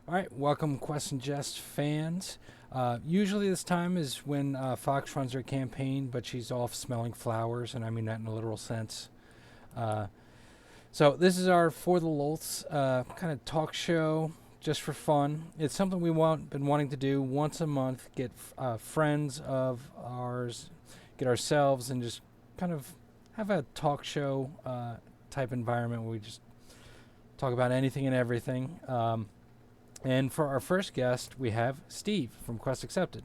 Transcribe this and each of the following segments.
All right, welcome, QuestsNJests fans. Usually this time is when Fox runs her campaign, but she's off smelling flowers, and I mean that in a literal sense. Uh, so this is our For the Lolths kind of talk show, just for fun. It's something been wanting to do once a month. Get friends of ours, get ourselves, and just kind of have a talk show type environment where we just talk about anything and everything. And for our first guest, we have Steve from Quest Accepted.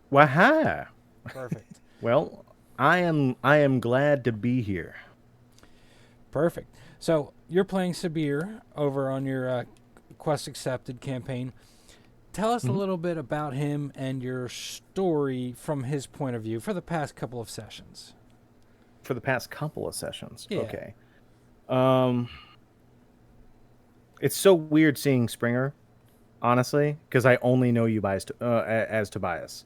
Waha! Perfect. Well, I am glad to be here. Perfect. So you're playing Sabir over on your Quest Accepted campaign. Tell us a Mhm. little bit about him and your story from his point of view for the past couple of sessions. For the past couple of sessions. Yeah. Okay. Um it's so weird seeing Springer, honestly, because I only know you as Tobias.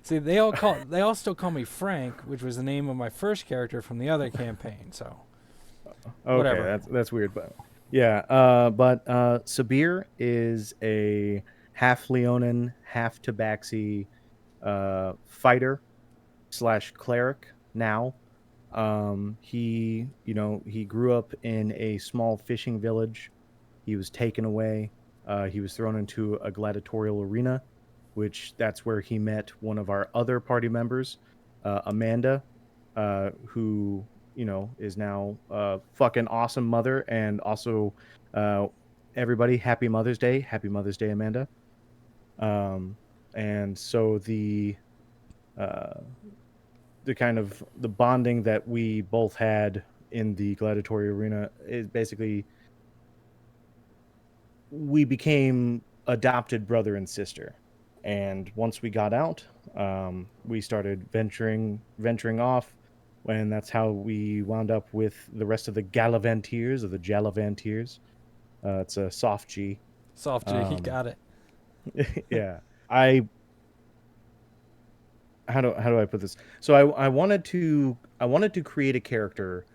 See, they all still call me Frank, which was the name of my first character from the other campaign. So Okay, whatever. that's weird, but yeah, but Sabir is a half Leonin, half Tabaxi fighter slash cleric now. He grew up in a small fishing village. He was taken away. He was thrown into a gladiatorial arena, which that's where he met one of our other party members, Amanda, who is now a fucking awesome mother, and also uh, everybody, happy Mother's Day, Amanda. Um, and so uh, the kind of the bonding that we both had in the gladiatorial arena is basically we became adopted brother and sister. And once we got out, we started venturing off, and that's how we wound up with the rest of the Galavantiers or the Jalavantiers. It's a soft G. Soft G, he Um, got it. yeah, I how do I put this? So I wanted to create a character,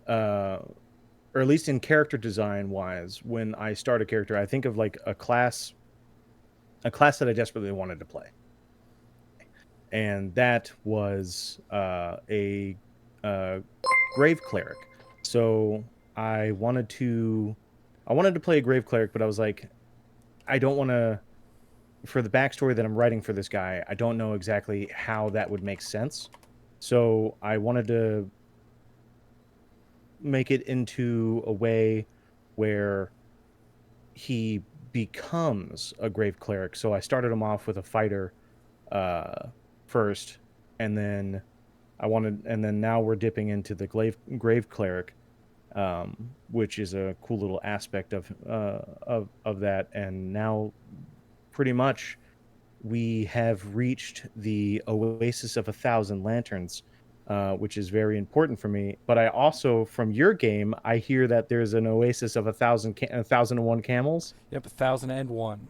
uh, or at least in character design wise. When I start a character, I think of like a class that I desperately wanted to play, and that was a grave cleric. So I wanted to I wanted to play a grave cleric, but I was like, I don't want to. For the backstory that I'm writing for this guy, I don't know exactly how that would make sense. So I wanted to make it into a way where he becomes a grave cleric. So I started him off with a fighter uh, first, and then and then now we're dipping into the grave cleric, which is a cool little aspect of that. And now, pretty much, we have reached the oasis of 1,000 lanterns, which is very important for me. But I also, from your game, I hear that there's an oasis of 1,001 camels. Yep, 1001.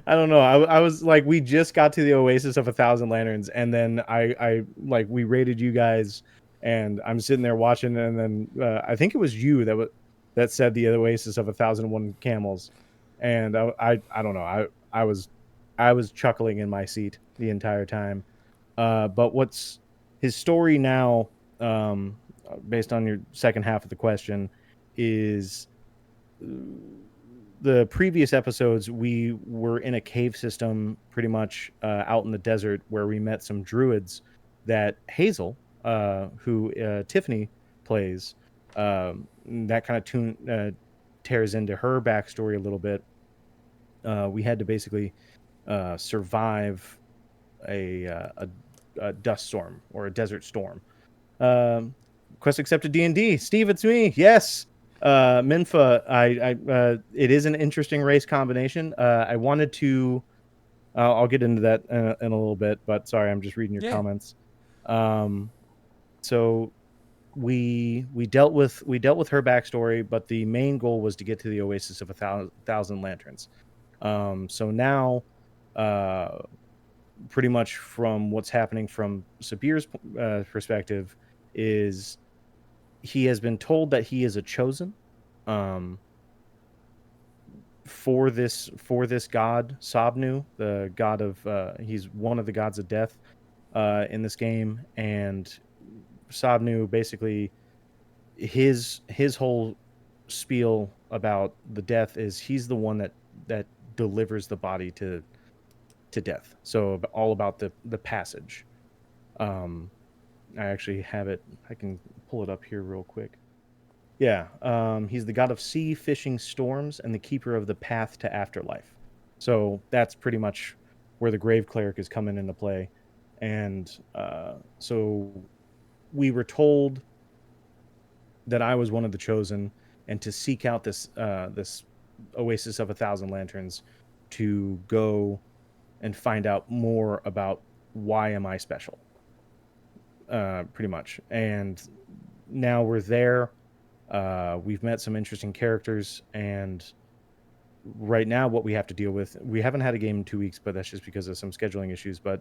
I don't know. I was like, we just got to the oasis of 1,000 lanterns, and then I like we raided you guys, and I'm sitting there watching, and then I think it was you that said the oasis of 1,001 camels, and I don't know. I was chuckling in my seat the entire time. But what's his story now, based on your second half of the question, is the previous episodes we were in a cave system pretty much out in the desert where we met some druids that Hazel, who Tiffany plays, that kind of tears into her backstory a little bit. We had to basically survive a dust storm or a desert storm. um, Quest accepted D&D. Steve, it's me. Yes. Minfa, it is an interesting race combination. I wanted to. I'll get into that in a little bit, but sorry, I'm just reading your Yeah. comments. Um, so we dealt with her backstory, but the main goal was to get to the oasis of 1,000 lanterns. So now, uh, pretty much from what's happening from Sabir's perspective is he has been told that he is a chosen, um, for this god Sabnu, the god of he's one of the gods of death in this game, and Sabnu basically his whole spiel about the death is he's the one that delivers the body to death. So all about the passage. Um, I actually have it. I can pull it up here real quick. Yeah, he's the god of sea, fishing, storms, and the keeper of the path to afterlife. So that's pretty much where the grave cleric is coming into play. And so we were told that I was one of the chosen, and to seek out this oasis of 1,000 lanterns to go and find out more about why am I special, pretty much. And now we're there. We've met some interesting characters, and right now what we have to deal with, we haven't had a game in 2 weeks, but that's just because of some scheduling issues. But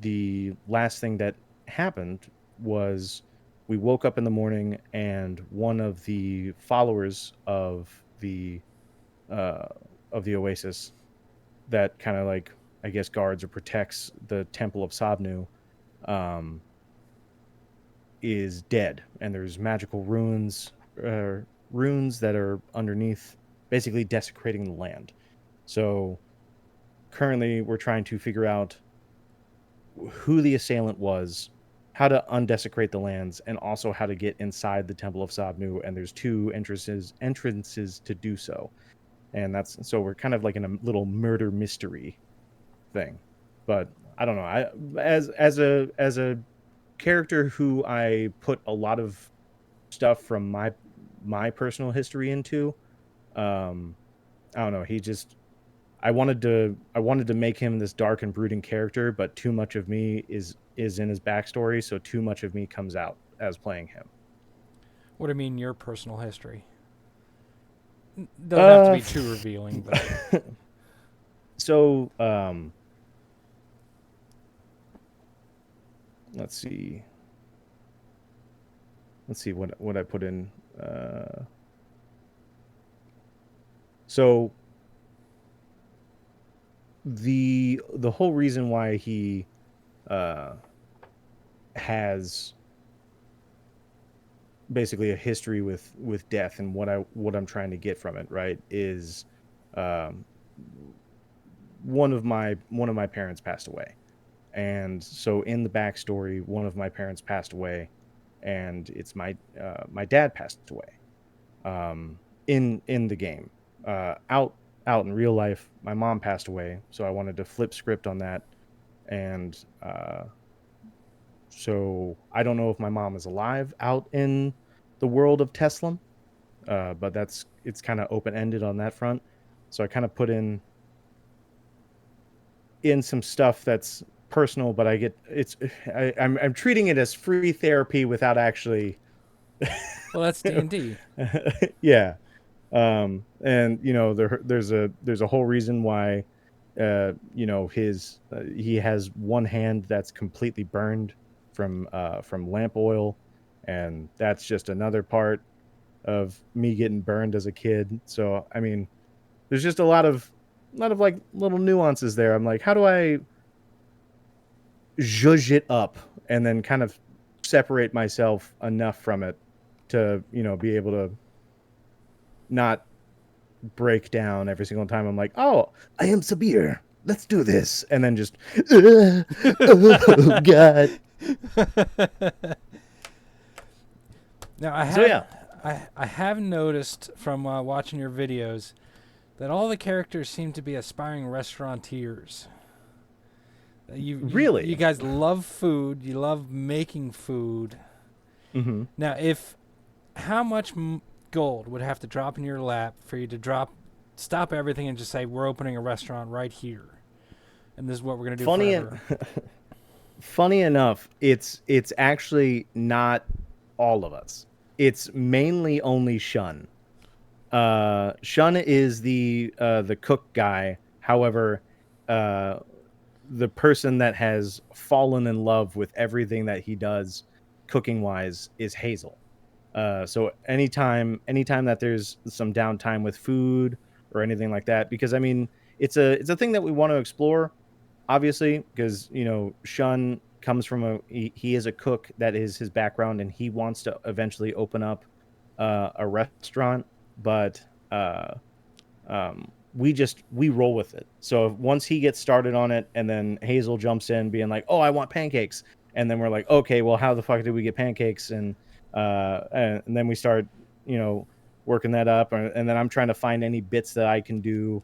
the last thing that happened was we woke up in the morning, and one of the followers of the oasis that kind of like, I guess, guards or protects the temple of Sabnu, is dead, and there's magical runes that are underneath, basically desecrating the land. So currently we're trying to figure out who the assailant was, how to undesecrate the lands, and also how to get inside the temple of Sabnu. And there's 2 entrances to do so. And that's, so we're kind of like in a little murder mystery thing. But I don't know. I as a character who I put a lot of stuff from my personal history into, I don't know. He just, I wanted to make him this dark and brooding character, but too much of me is in his backstory, so too much of me comes out as playing him. What do you mean, your personal history? Doesn't have to be too revealing, but so let's see what I put in. So the whole reason why he has basically a history with death, and what I'm trying to get from it, right, is one of my parents passed away. And so in the backstory, one of my parents passed away, and it's my dad passed away in the game. Out in real life, my mom passed away, so I wanted to flip script on that. And so I don't know if my mom is alive out in the world of Tesla, but it's kind of open ended on that front. So I kind of put in some stuff that's personal, but I'm treating it as free therapy without actually. well, that's D&D. Yeah. And there's a whole reason why he has one hand that's completely burned from lamp oil, and that's just another part of me getting burned as a kid. So I mean, there's just a lot of like little nuances there. I'm like, how do I zhuzh it up and then kind of separate myself enough from it to be able to not break down every single time. I'm like, oh, I am Sabir, let's do this, and then just oh god. Now I have noticed from watching your videos that all the characters seem to be aspiring restaurateurs. Really? You guys love food. You love making food. Mm-hmm. Now, how much gold would have to drop in your lap for you to stop everything and just say, we're opening a restaurant right here, and this is what we're going to do forever? Funny enough, it's actually not all of us. It's mainly only Shun. Shun is the cook guy. However, the person that has fallen in love with everything that he does cooking wise is Hazel. So anytime that there's some downtime with food or anything like that, because I mean it's a thing that we want to explore, obviously, because Shun comes from he is a cook, that is his background, and he wants to eventually open up a restaurant, but we roll with it. So once he gets started on it, and then Hazel jumps in being like, "Oh, I want pancakes," and then we're like, "Okay, well, how the fuck did we get pancakes?" And then we start, you know, working that up, and then I'm trying to find any bits that I can do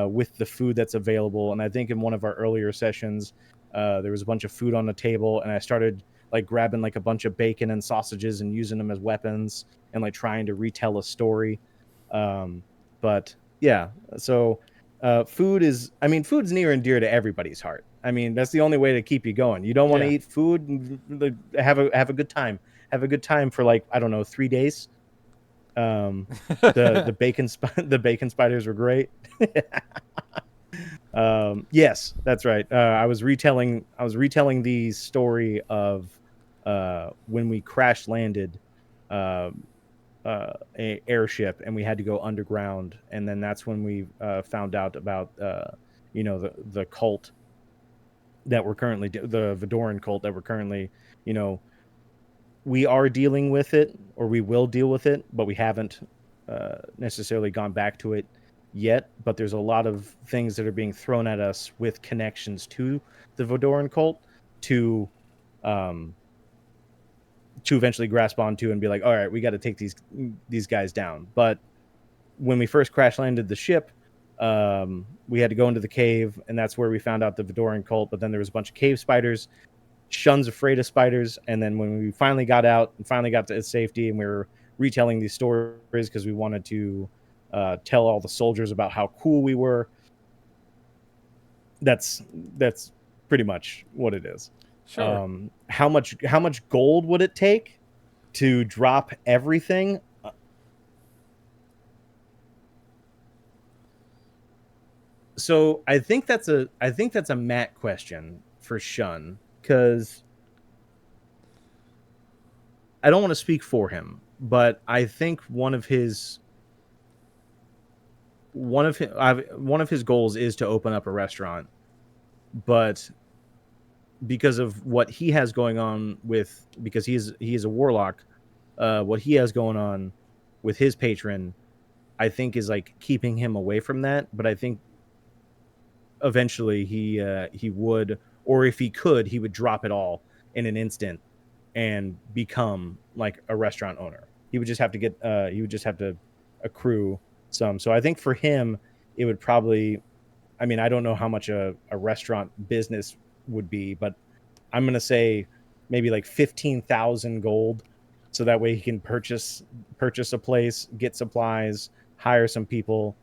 with the food that's available. And I think in one of our earlier sessions, there was a bunch of food on the table, and I started like grabbing like a bunch of bacon and sausages and using them as weapons and like trying to retell a story. But yeah, so food's near and dear to everybody's heart. I mean, that's the only way to keep you going. You don't want to Yeah. eat food and have a good time. Have a good time for like, I don't know, 3 days. The bacon spiders were great. Yes, that's right. I was retelling the story of when we crash landed um a airship, and we had to go underground, and then that's when we found out about the cult that we're currently the Vodoran cult that we're currently, you know we are dealing with it, or we will deal with it, but we haven't necessarily gone back to it yet. But there's a lot of things that are being thrown at us with connections to the Vodoran cult to um to eventually grasp onto and be like, all right, we got to take these guys down. But when we first crash landed the ship, we had to go into the cave, and that's where we found out the Vodoran cult. But then there was a bunch of cave spiders. Shun's afraid of spiders, and then when we finally got out and finally got to safety, and we were retelling these stories because we wanted to tell all the soldiers about how cool we were. That's pretty much what it is. Sure. How much gold would it take to drop everything? So I think that's a Matt question for Shun, because I don't want to speak for him, but I think one of his goals is to open up a restaurant, but because of what he has going on with, because he is a warlock, what he has going on with his patron, I think is like keeping him away from that. But I think eventually he would, or if he could, he would drop it all in an instant and become like a restaurant owner. He would just have to accrue some. So I think for him, it would probably, I mean, I don't know how much a restaurant business would be, but I'm gonna say maybe like 15,000 gold, so that way he can purchase a place, get supplies, hire some people.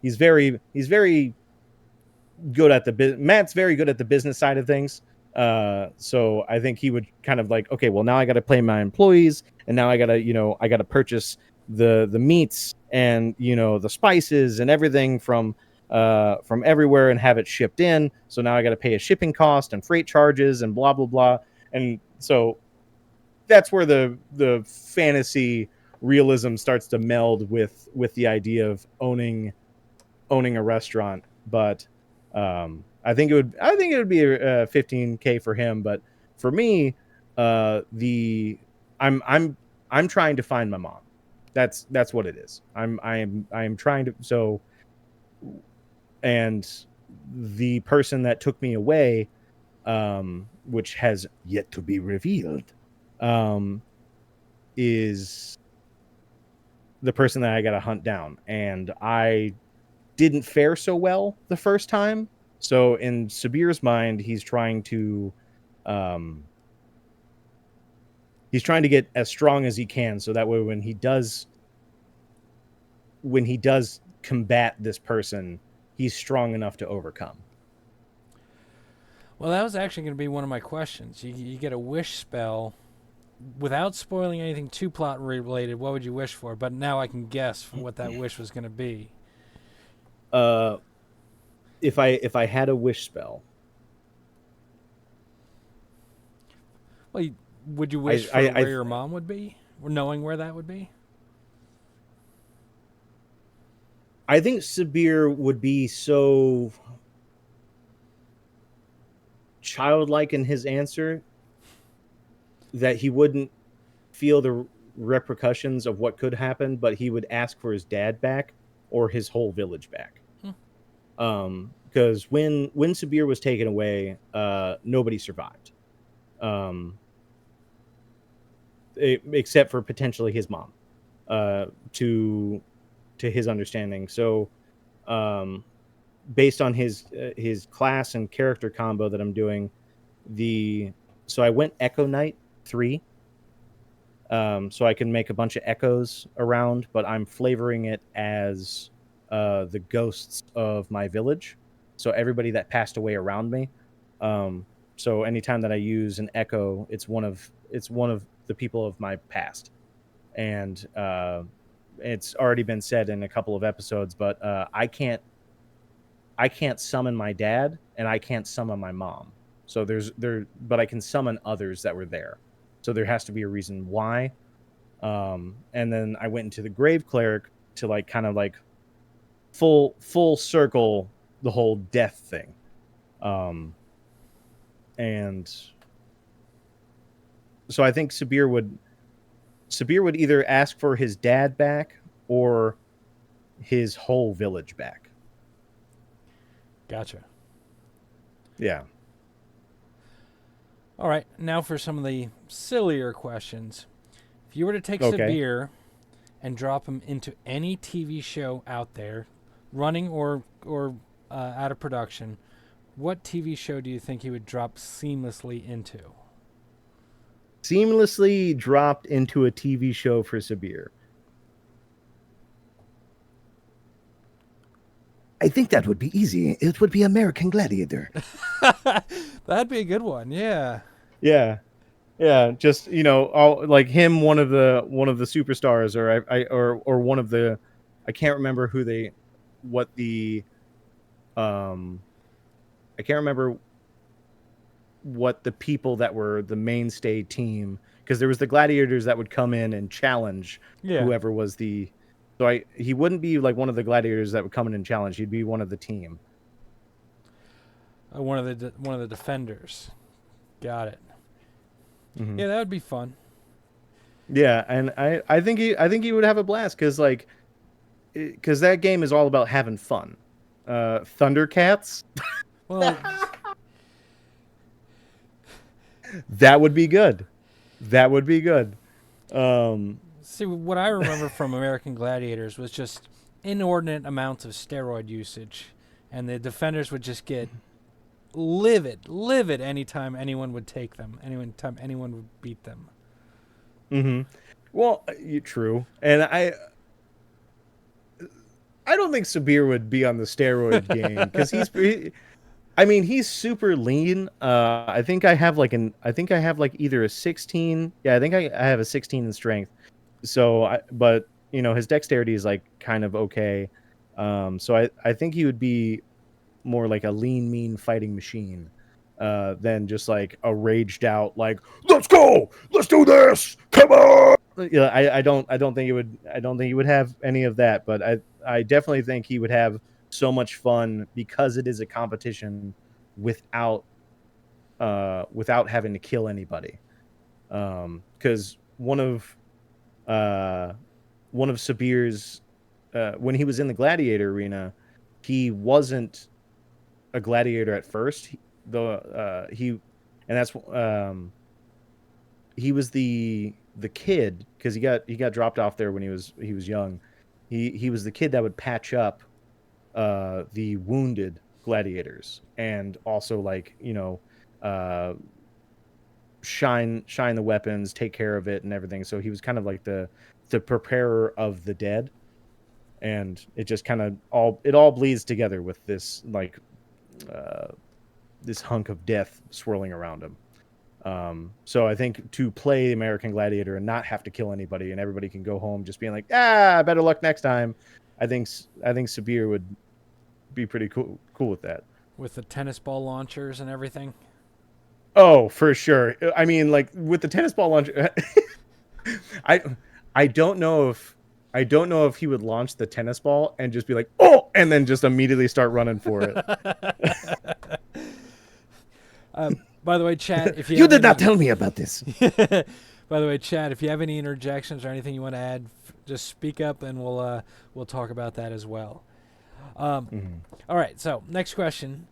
He's very good at Matt's very good at the business side of things. So I think he would kind of like, okay, well, now I got to pay my employees, and now I got to purchase the meats and the spices and everything from everywhere and have it shipped in. So now I got to pay a shipping cost and freight charges and blah blah blah. And so that's where the fantasy realism starts to meld with the idea of owning a restaurant. But I think it would be 15K for him. But for me, the I'm trying to find my mom. That's what it is. I am trying to, and the person that took me away, which has yet to be revealed, um is the person that I got to hunt down. And I didn't fare so well the first time. So in Sabir's mind, um he's trying to get as strong as he can, so that way when he does combat this person, he's strong enough to overcome. Well, that was actually going to be one of my questions. You get a wish spell without spoiling anything too plot related. What would you wish for? But now I can guess what that wish was going to be. Uh if I had a wish spell, Well, Would you wish I for I where your mom would be, or knowing where that would be? I think Sabir would be so childlike in his answer that he wouldn't feel the repercussions of what could happen, but he would ask for his dad back or his whole village back. Hmm. Because when Sabir was taken away, nobody survived, um, except for potentially his mom, uh, to his understanding. So, um, based on his class and character combo that I'm doing, the so I went Echo Knight 3, so I can make a bunch of echoes around, but I'm flavoring it as the ghosts of my village. So everybody that passed away around me. Um, so anytime that I use an echo, it's one of the people of my past, and it's already been said in a couple of episodes, but I can't summon my dad and I can't summon my mom. So but I can summon others that were there. So there has to be a reason why. And then I went into the grave cleric to like kind of like full circle the whole death thing. Um, and so I think Sabir would either ask for his dad back or his whole village back. Gotcha. Yeah. All right, now for some of the sillier questions. If you were to take Okay. Sabir and drop him into any TV show out there, running or out of production, what TV show do you think he would drop seamlessly into? Seamlessly dropped into a TV show for Sabir. I think that would be easy. It would be American Gladiator. That'd be a good one. Yeah. Yeah. Yeah, just all like him, one of the superstars, or one of the, I can't remember what the, um, I can't remember what the people that were the mainstay team, because there was the gladiators that would come in and challenge Yeah. whoever was the, so he wouldn't be like one of the gladiators that would come in and challenge. He'd be one of the team. One of the defenders. Got it. Mhm. Yeah, that would be fun. Yeah, and I think he would have a blast because that game is all about having fun. Thundercats, Well, that would be good. That would be good. Um, see, what I remember from American Gladiators was just inordinate amounts of steroid usage, and the defenders would just get livid anytime anyone would take them, anytime anyone would beat them. mhm. Well, true, and I don't think Sabir would be on the steroid game because I mean, he's super lean. I think I have like either a 16. Yeah, I think I have a 16 in strength. So, but his dexterity is like kind of okay. So I think he would be more like a lean, mean fighting machine, than just like a raged out like let's go, let's do this, come on. Yeah, I don't think he would have any of that, but I definitely think he would have so much fun because it is a competition without without having to kill anybody. Because uh one of Sabir's, when he was in the gladiator arena, he wasn't a gladiator at first. And that's he was the kid, because he got dropped off there when he was young. He was the kid that would patch up the wounded gladiators, and also like uh shine the weapons, take care of it and everything. So he was kind of like the preparer of the dead, and it just kind of all bleeds together with this like uh this hunk of death swirling around him. So I think to play American Gladiator and not have to kill anybody and everybody can go home just being like, better luck next time. I think Sabir would be pretty cool with that. With the tennis ball launchers and everything. Oh, for sure. I mean, like with the tennis ball launcher, I I don't know if he would launch the tennis ball and just be like, oh, and then just immediately start running for it. By the way, chat, if you You have did not any, tell me about this. by the way, chat, if you have any interjections or anything you want to add, just speak up and we'll talk about that as well. Mhm. All right, so next question.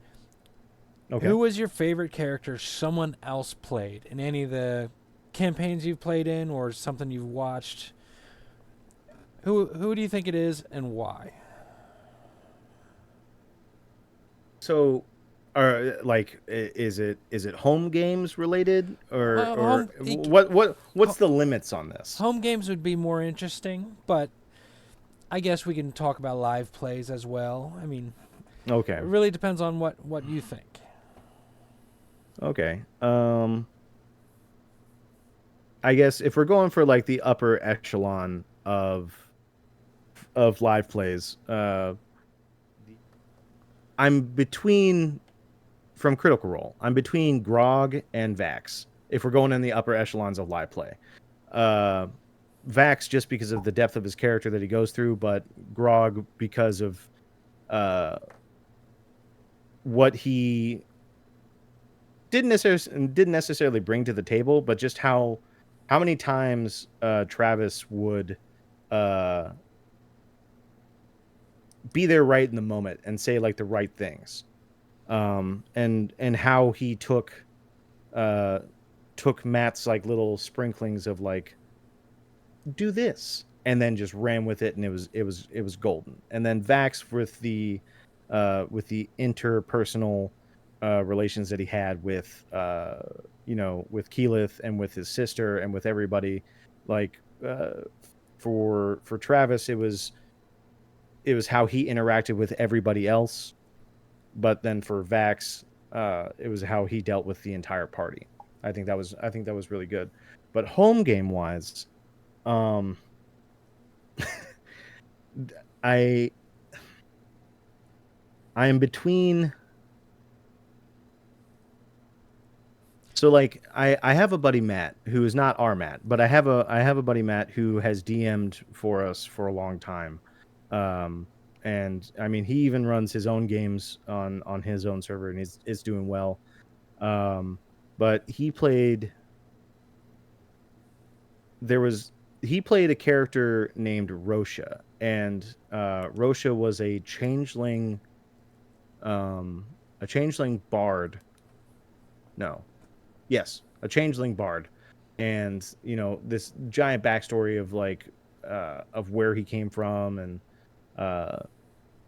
Okay. Who was your favorite character someone else played in any of the campaigns you've played in or something you've watched? Who do you think it is and why? So, is it home games related, or Home what's the limits on this? home games would be more interesting, but I guess we can talk about live plays as well. I mean, Okay. it really depends on what you think. Okay. I guess if we're going for like the upper echelon of live plays, I'm between from Critical Role. I'm between Grog and Vax. If we're going in the upper echelons of live play, uh, Vax just because of the depth of his character that he goes through, but Grog because of uh, what he didn't necessarily bring to the table, but just how many times Travis would uh, be there right in the moment and say like the right things, and how he uh, took Matt's like little sprinklings of like do this and then just ran with it, and it was golden. And then Vax with the interpersonal relations that he had with with Keyleth and with his sister and with everybody, like for Travis it was how he interacted with everybody else, but then for Vax it was how he dealt with the entire party. I think that was really good. But home game wise, um I I am between. So like I have a buddy Matt who is not our Matt, but I have a buddy Matt who has DM'd for us for a long time. Um and I mean he even runs his own games on his own server, and is doing well. Um but there was he played a character named Rosha, and Rosha was a changeling bard. No. Yes, a changeling bard, and this giant backstory of like of where he came from, and uh,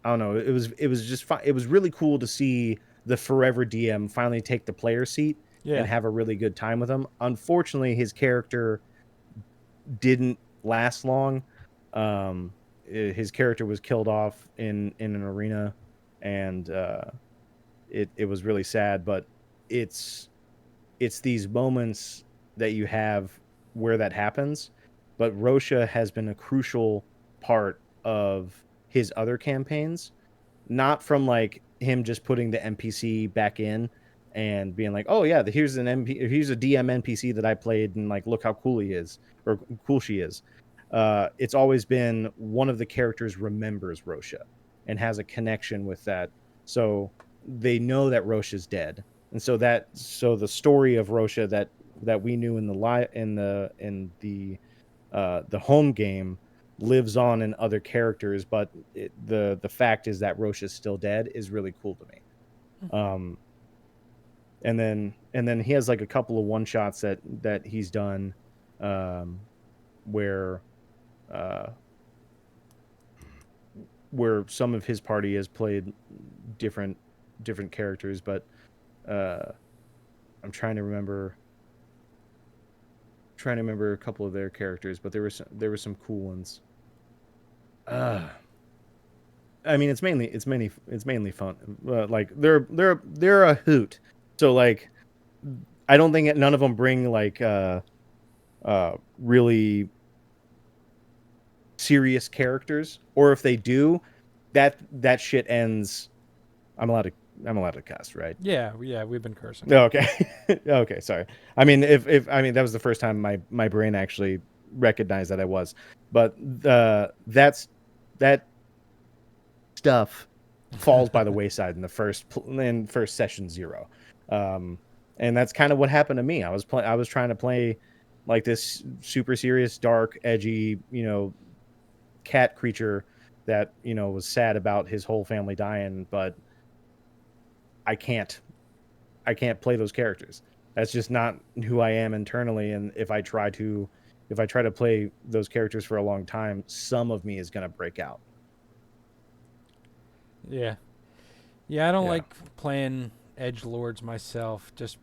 I don't know. It was just fun. It was really cool to see the forever DM finally take the player seat and Yeah. have a really good time with him. Unfortunately, his character didn't last long. His character was killed off in an arena, and it was really sad. But it's it's these moments that you have where that happens. But Rosha has been a crucial part of his other campaigns, not from like him just putting the NPC back in and being like, oh yeah, here's a DM NPC that I played, and like look how cool he is, or cool she is. It's always been one of the characters remembers Rosha and has a connection with that, so they know that Rosha's dead, and so the story of Rosha that we knew in the home game lives on in other characters, but the fact is that Roche is still dead is really cool to me. Um, and then he has like a couple of one shots that he's done, um, where uh, where some of his party has played different characters, but uh, I'm trying to remember a couple of their characters, but there were some cool ones. Uh, I mean, it's mainly fun. Like they're a hoot. So like, I don't think none of them bring like really serious characters, or if they do, that shit ends. I'm allowed to I'm allowed to cuss, right? Yeah, we've been cursing. No, okay. Okay, sorry. I mean, if I mean that was the first time my brain actually recognized that I was. But that stuff falls by the wayside in the first session 0. Um and that's kind of what happened to me. I was trying to play like this super serious, dark, edgy, cat creature that, was sad about his whole family dying, but I can't I can't play those characters. That's just not who I am internally. And if I try to play those characters for a long time, some of me is gonna break out. Yeah. Yeah, I don't Yeah. like playing edge lords myself. Just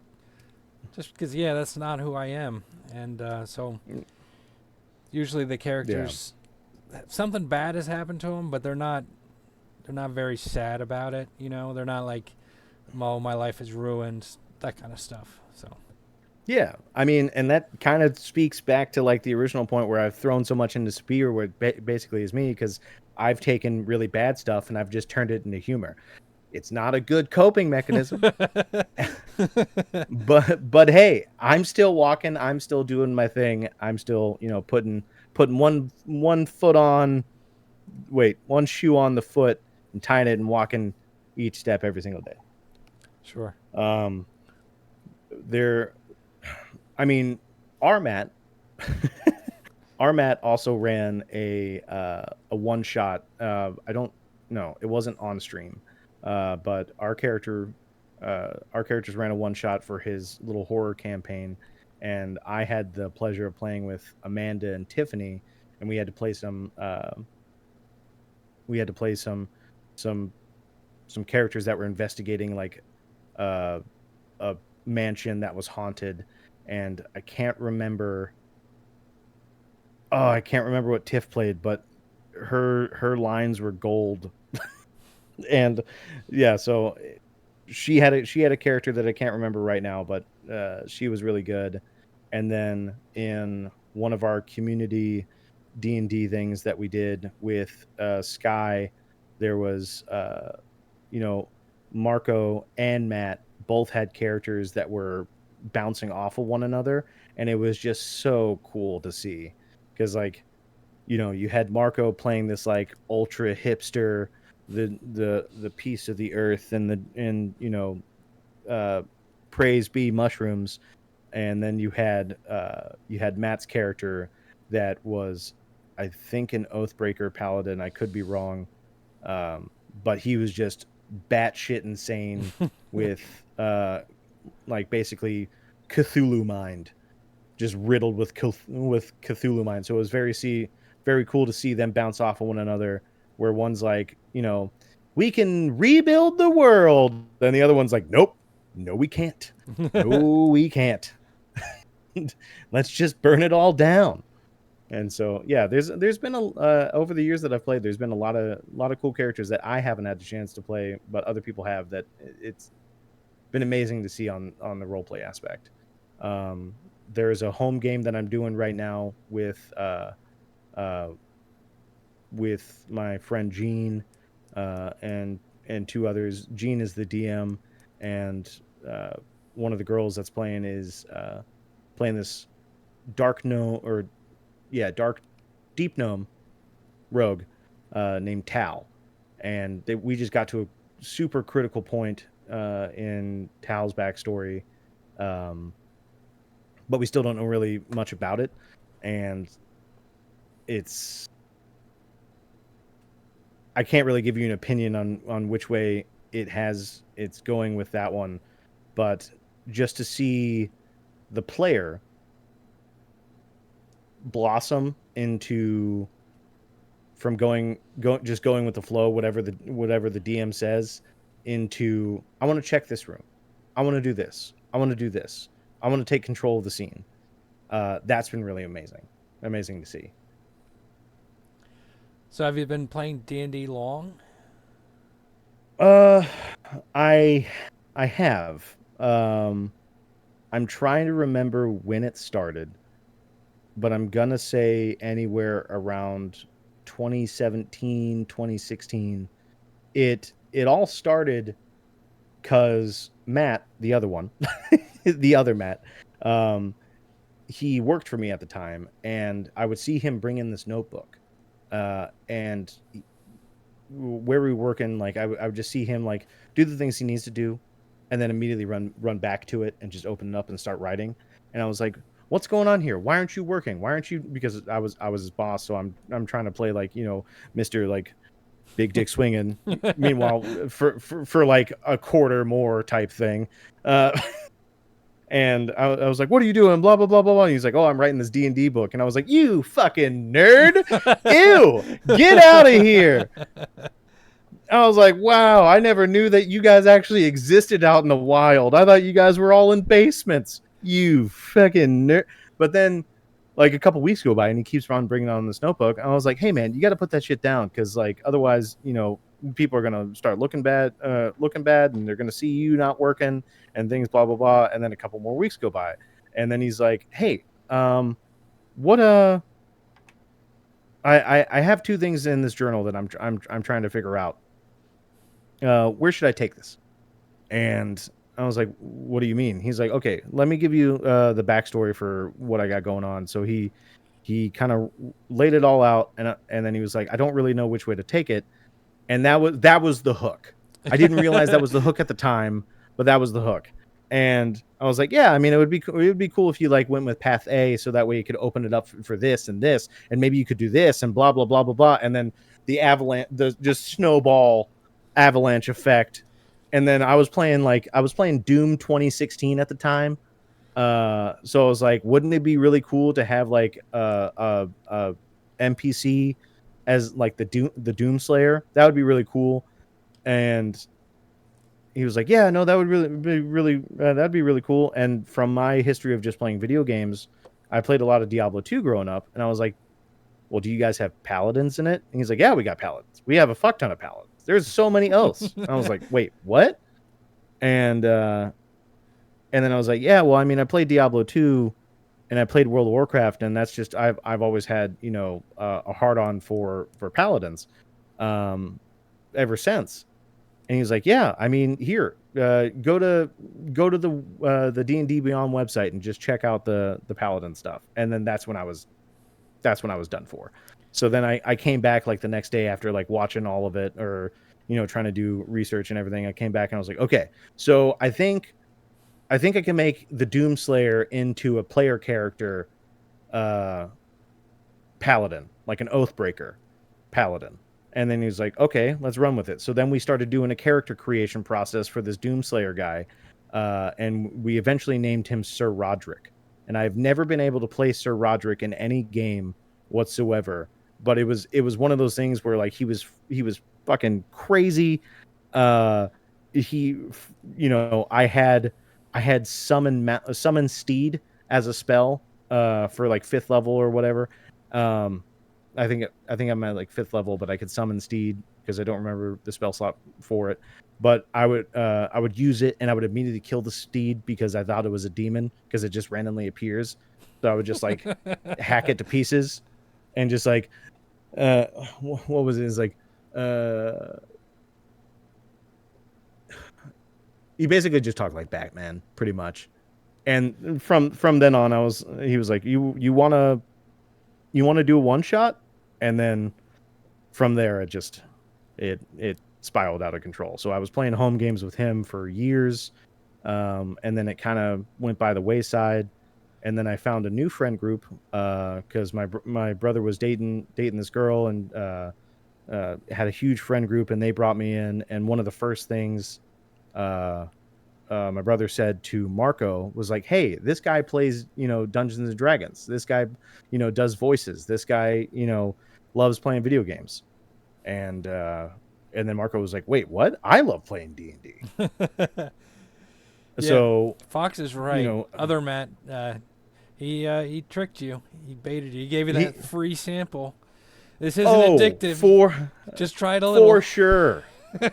because, yeah, that's not who I am. And so Mm, usually the yeah. characters, something bad has happened to them, but they're not very sad about it. They're not like, oh, my life is ruined, that kind of stuff. So Yeah. I mean, and that kind of speaks back to like the original point where I've thrown so much into Spear, where it basically is me, because I've taken really bad stuff and I've just turned it into humor. It's not a good coping mechanism. But hey, I'm still walking, I'm still doing my thing. I'm still, putting one foot on one shoe on the foot and tying it and walking each step every single day. sure. Um there I mean, Armat Armat also ran a one shot. I don't know, it wasn't on stream. But our characters ran a one shot for his little horror campaign, and I had the pleasure of playing with Amanda and Tiffany, and we had to play some some characters that were investigating like uh, a mansion that was haunted, and I can't remember what Tiff played, but her lines were gold. And yeah, so she had a character that I can't remember right now, but she was really good. And then in one of our community D&D things that we did with Sky, there was you know Marco and Matt both had characters that were bouncing off of one another, and it was just so cool to see, because like, you had Marco playing this like ultra hipster, the piece of the earth, and uh praise be mushrooms. And then you had Matt's character that was, I think, an Oathbreaker paladin. I could be wrong. But he was just batshit insane with like basically Cthulhu mind, just riddled with Cthulhu mind. So it was very cool to see them bounce off of one another, where one's like, we can rebuild the world, and the other one's like, nope, no we can't, no we can't. Let's just burn it all down. And so yeah, there's been over the years that I've played, there's been a lot of cool characters that I haven't had the chance to play, but other people have, that it's been amazing to see on the role play aspect. Um, there's a home game that I'm doing right now uh, with my friend Gene, and two others. Gene is the DM, and uh, one of the girls that's playing is playing this dark gnome, or yeah, dark deep gnome rogue named Tal, and we just got to a super critical point in Tal's backstory, um, but we still don't know really much about it, and it's I can't really give you an opinion on which way it's going with that one, but just to see the player blossom into, from just going with the flow, whatever the DM says, into, I want to check this room, I want to do this, I want to do this, I want to take control of the scene. That's been really amazing to see. So have you been playing D&D long? Uh, I I have. I'm trying to remember when it started, but I'm gonna say anywhere around 2017, 2016. It all started because Matt, the other one, the other Matt, he worked for me at the time, and I would see him bring in this notebook, and where we were working, like I would just see him like do the things he needs to do, and then immediately run back to it and just open it up and start writing. And I was like, "What's going on here? Why aren't you working? Why aren't you?" Because I was his boss, so I'm trying to play like, you know, Mister like big dick swinging. Meanwhile, for like a quarter more type thing. And I was like, "What are you doing?" Blah blah blah blah blah. And he's like, "Oh, I'm writing this D&D book." And I was like, "You fucking nerd! Ew! Get out of here!" I was like, "Wow! I never knew that you guys actually existed out in the wild. I thought you guys were all in basements. You fucking nerd!" But then, like a couple weeks go by, and he keeps on bringing on this notebook. And I was like, "Hey, man, you got to put that shit down, because like otherwise, you know, people are gonna start looking bad, and they're gonna see you not working." And things, blah blah blah. And then a couple more weeks go by, and then he's like, "Hey, what I have two things in this journal that I'm trying to figure out. Where should I take this?" And I was like, "What do you mean?" He's like, "Okay, let me give you the backstory for what I got going on." So he kind of laid it all out, and then he was like, "I don't really know which way to take it," and that was the hook. I didn't realize that was the hook at the time, but that was the hook. And I was like, "Yeah, I mean, it would be cool if you like went with path A, so that way you could open it up for this, and maybe you could do this, and blah blah blah blah blah." And then the avalanche, the just snowball avalanche effect. And then I was playing Doom 2016 at the time. So I was like, wouldn't it be really cool to have like a NPC as like the Doom Slayer? That would be really cool. And he was like, "Yeah, no, that would that'd be really cool." And from my history of just playing video games, I played a lot of Diablo 2 growing up, and I was like, "Well, do you guys have paladins in it?" And he's like, "Yeah, we got paladins. We have a fuck ton of paladins. There's so many else." And I was like, "Wait, what?" And then I was like, "Yeah, well, I mean, I played Diablo 2 and I played World of Warcraft, and that's just I've always had, you know, a hard on for paladins ever since." And he was like, "Yeah, I mean, here, go to the D&D Beyond website and just check out the paladin stuff." And then that's when I was done for. So then I came back like the next day after like watching all of it, or, you know, trying to do research and everything. I came back and I was like, "Okay, so I think I can make the Doomslayer into a player character paladin, like an Oathbreaker paladin." And then he's like, "Okay, let's run with it." So then we started doing a character creation process for this Doomslayer guy, and we eventually named him Sir Roderick. And I've never been able to play Sir Roderick in any game whatsoever, but it was one of those things where like he was fucking crazy. He, you know, I had summon steed as a spell for like 5th level or whatever. I think I'm at like 5th level, but I could summon steed because I don't remember the spell slot for it. But I would use it, and I would immediately kill the steed because I thought it was a demon, because it just randomly appears. So I would just like hack it to pieces, and just like what was it? It's like he basically just talked like Batman, pretty much. And from then on, he was like, you want to do a one shot? And then from there, it spiraled out of control. So I was playing home games with him for years, and then it kind of went by the wayside. And then I found a new friend group because my brother was dating this girl, and had a huge friend group, and they brought me in. And one of the first things my brother said to Marco was like, "Hey, this guy plays, you know, Dungeons and Dragons. This guy, you know, does voices. This guy, you know, loves playing video games." And then Marco was like, "Wait, what? I love playing D&D." So Fox is right. You know, Other Matt, he tricked you. He baited you. He gave you that free sample. This isn't addictive. Just try it a little. For sure.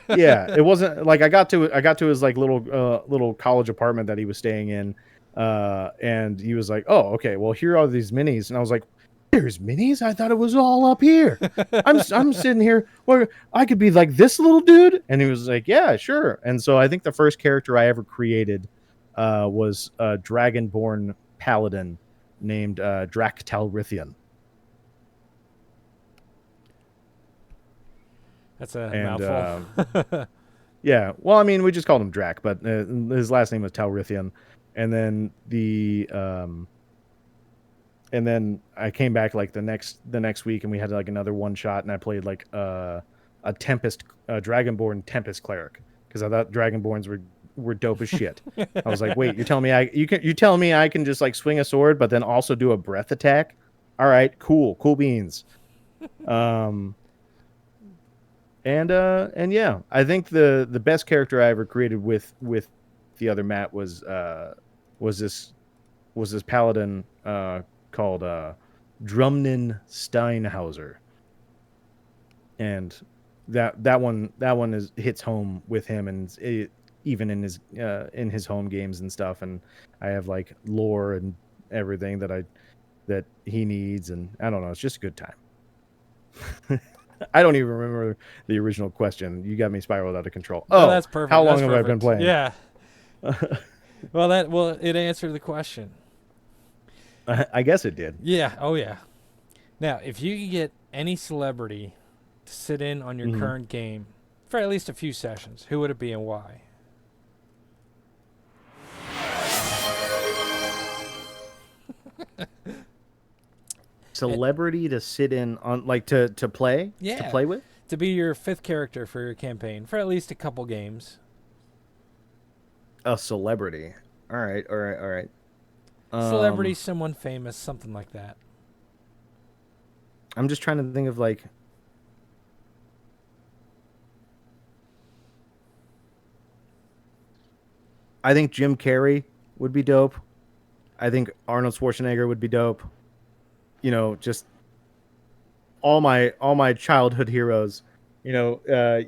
Yeah, it wasn't like I got to his like little college apartment that he was staying in, and he was like, "Oh, okay, well, here are these minis." And I was like, There's minis. I thought it was all up here. I'm sitting here where I could be like this little dude, and he was like, yeah, sure. And so I think the first character I ever created was a dragonborn paladin named Drak Talrithian. That's a And mouthful. yeah, well, I mean, we just called him Drak, but his last name was Talrithian. And then and then I came back like the next week, and we had like another one shot, and I played like a dragonborn tempest cleric, because I thought dragonborns were dope as shit. I was like, wait, you're telling me you're telling me I can just like swing a sword, but then also do a breath attack? All right, cool beans. And yeah, I think the best character I ever created with the other Matt was this paladin called Drumnin Steinhauser, and that one hits home with him, and even in his home games and stuff. And I have like lore and everything that he needs, and I don't know, it's just a good time. I don't even remember the original question. You got me spiraled out of control. No, that's perfect. How long That's have I been perfect. playing? Yeah. Well, it answered the question. I guess it did. Yeah. Oh, yeah. Now, if you could get any celebrity to sit in on your current game for at least a few sessions, who would it be and why? Celebrity to sit in on, like to play? Yeah. To play with? To be your fifth character for your campaign for at least a couple games. A celebrity. All right. Celebrity, someone famous, something like that. I'm just trying to think of like. I think Jim Carrey would be dope. I think Arnold Schwarzenegger would be dope. You know, just all my childhood heroes. You know,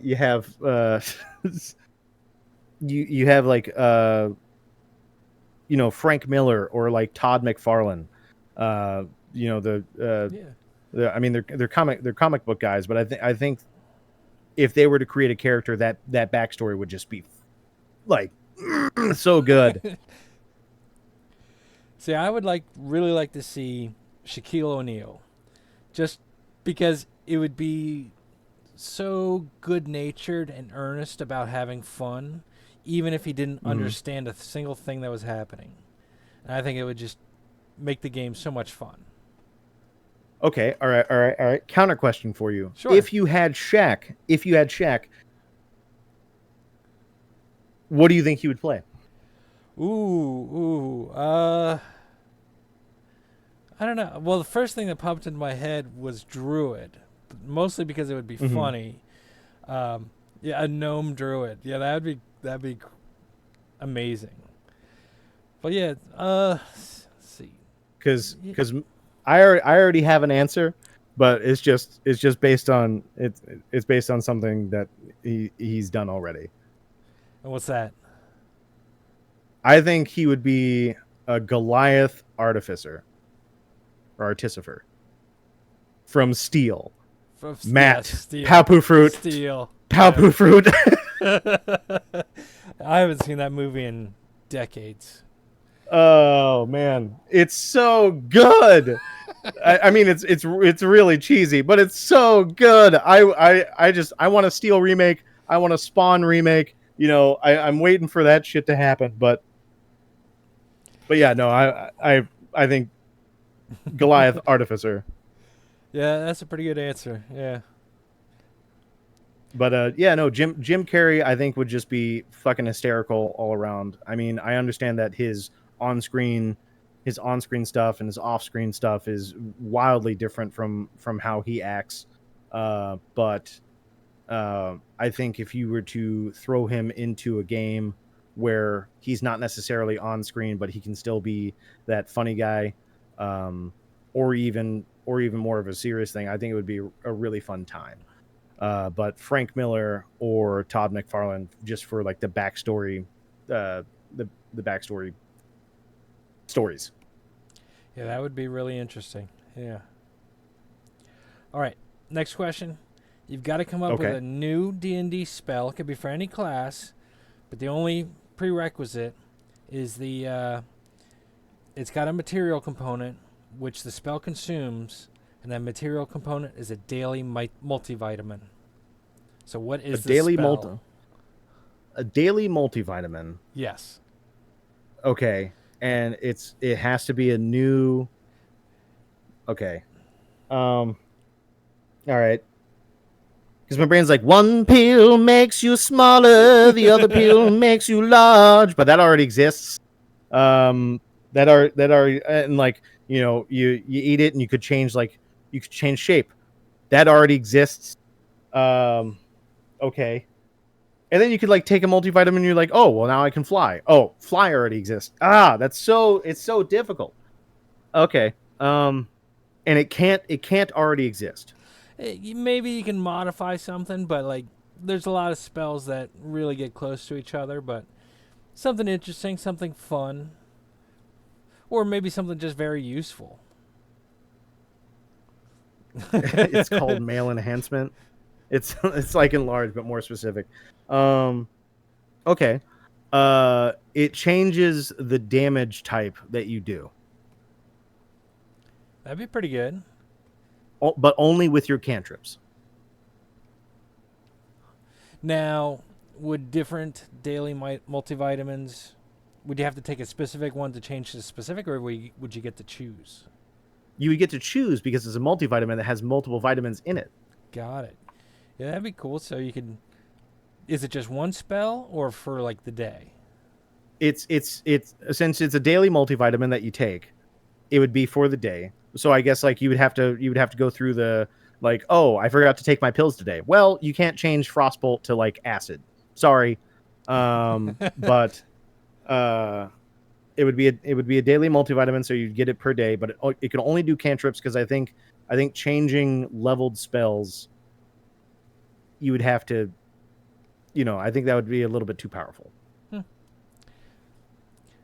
you have you have like you know, Frank Miller or like Todd McFarlane. You know, I mean they're comic book guys, but I think if they were to create a character, that backstory would just be like so good. See, I would really like to see Shaquille O'Neal, just because it would be so good-natured and earnest about having fun, even if he didn't understand a single thing that was happening. And I think it would just make the game so much fun. Okay, all right. Counter question for you. Sure. If you had Shaq, what do you think he would play? I don't know. Well, the first thing that popped into my head was Druid, mostly because it would be funny. Yeah, a gnome druid. Yeah, that'd be amazing. But yeah, let's see. Because I already have an answer, but it's just based on it's based on something that he's done already. And what's that? I think he would be a Goliath artificer or artificer from Steel. Matt, Steel. Papu Fruit. Steel. Papu Fruit. I haven't seen that movie in decades. Oh man, it's so good. I mean, it's really cheesy, but it's so good. I want a Steel remake. I want a Spawn remake. You know, I'm waiting for that shit to happen. But yeah, no, I think Goliath Artificer. Yeah, that's a pretty good answer. Yeah. But yeah, no, Jim Carrey I think would just be fucking hysterical all around. I mean, I understand that his on-screen stuff and his off-screen stuff is wildly different from how he acts. But I think if you were to throw him into a game where he's not necessarily on screen, but he can still be that funny guy, or even more of a serious thing, I think it would be a really fun time. But Frank Miller or Todd McFarlane, just for like the backstory, the backstory stories. Yeah, that would be really interesting. Yeah. All right. Next question. You've got to come up with Okay. a new D&D spell. It could be for any class, but the only prerequisite is it's got a material component which the spell consumes, and that material component is a daily multivitamin. So what is the spell? A daily multivitamin. Yes. Okay. And it has to be a new. Okay. All right. Because my brain's like, one pill makes you smaller, the other pill makes you large, but that already exists. And like, you eat it and you could change shape. That already exists. Okay. And then you could like take a multivitamin and you're like, oh, well, now I can fly. Oh, fly already exists. It's so difficult. Okay. And it can't already exist. Maybe you can modify something, but like there's a lot of spells that really get close to each other, but something interesting, something fun, or maybe something just very useful. It's called male enhancement. It's like enlarged but more specific. Okay. It changes the damage type that you do. That'd be pretty good. But only with your cantrips. Now, would different daily multivitamins, would you have to take a specific one to change the specific, or would you get to choose? You would get to choose because it's a multivitamin that has multiple vitamins in it. Got it. Yeah, that'd be cool. So you could. Is it just one spell or for like the day? It's since it's a daily multivitamin that you take, it would be for the day. So I guess like you would have to go through the like, oh, I forgot to take my pills today. Well, you can't change frostbolt to like acid. Sorry. But it would be a daily multivitamin, so you'd get it per day, but it can only do cantrips because I think changing leveled spells, you would have to, I think that would be a little bit too powerful.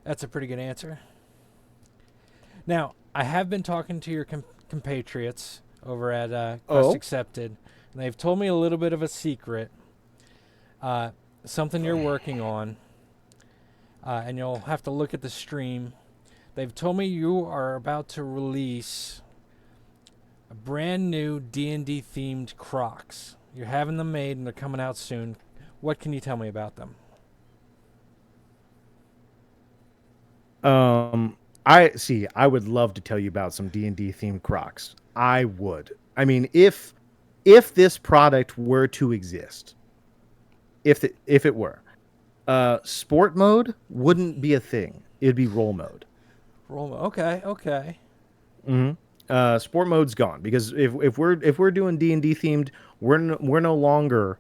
That's a pretty good answer. Now, I have been talking to your compatriots over at Quest Accepted, and they've told me a little bit of a secret, something you're working on, and you'll have to look at the stream. They've told me you are about to release a brand new D&D themed Crocs. You're having them made, and they're coming out soon. What can you tell me about them? I would love to tell you about some D&D themed Crocs. I would. I mean, if this product were to exist, if it were, sport mode wouldn't be a thing. It'd be roll mode. Roll mode. Okay. Mm-hmm. Sport mode's gone because if we're doing D&D themed, we're no longer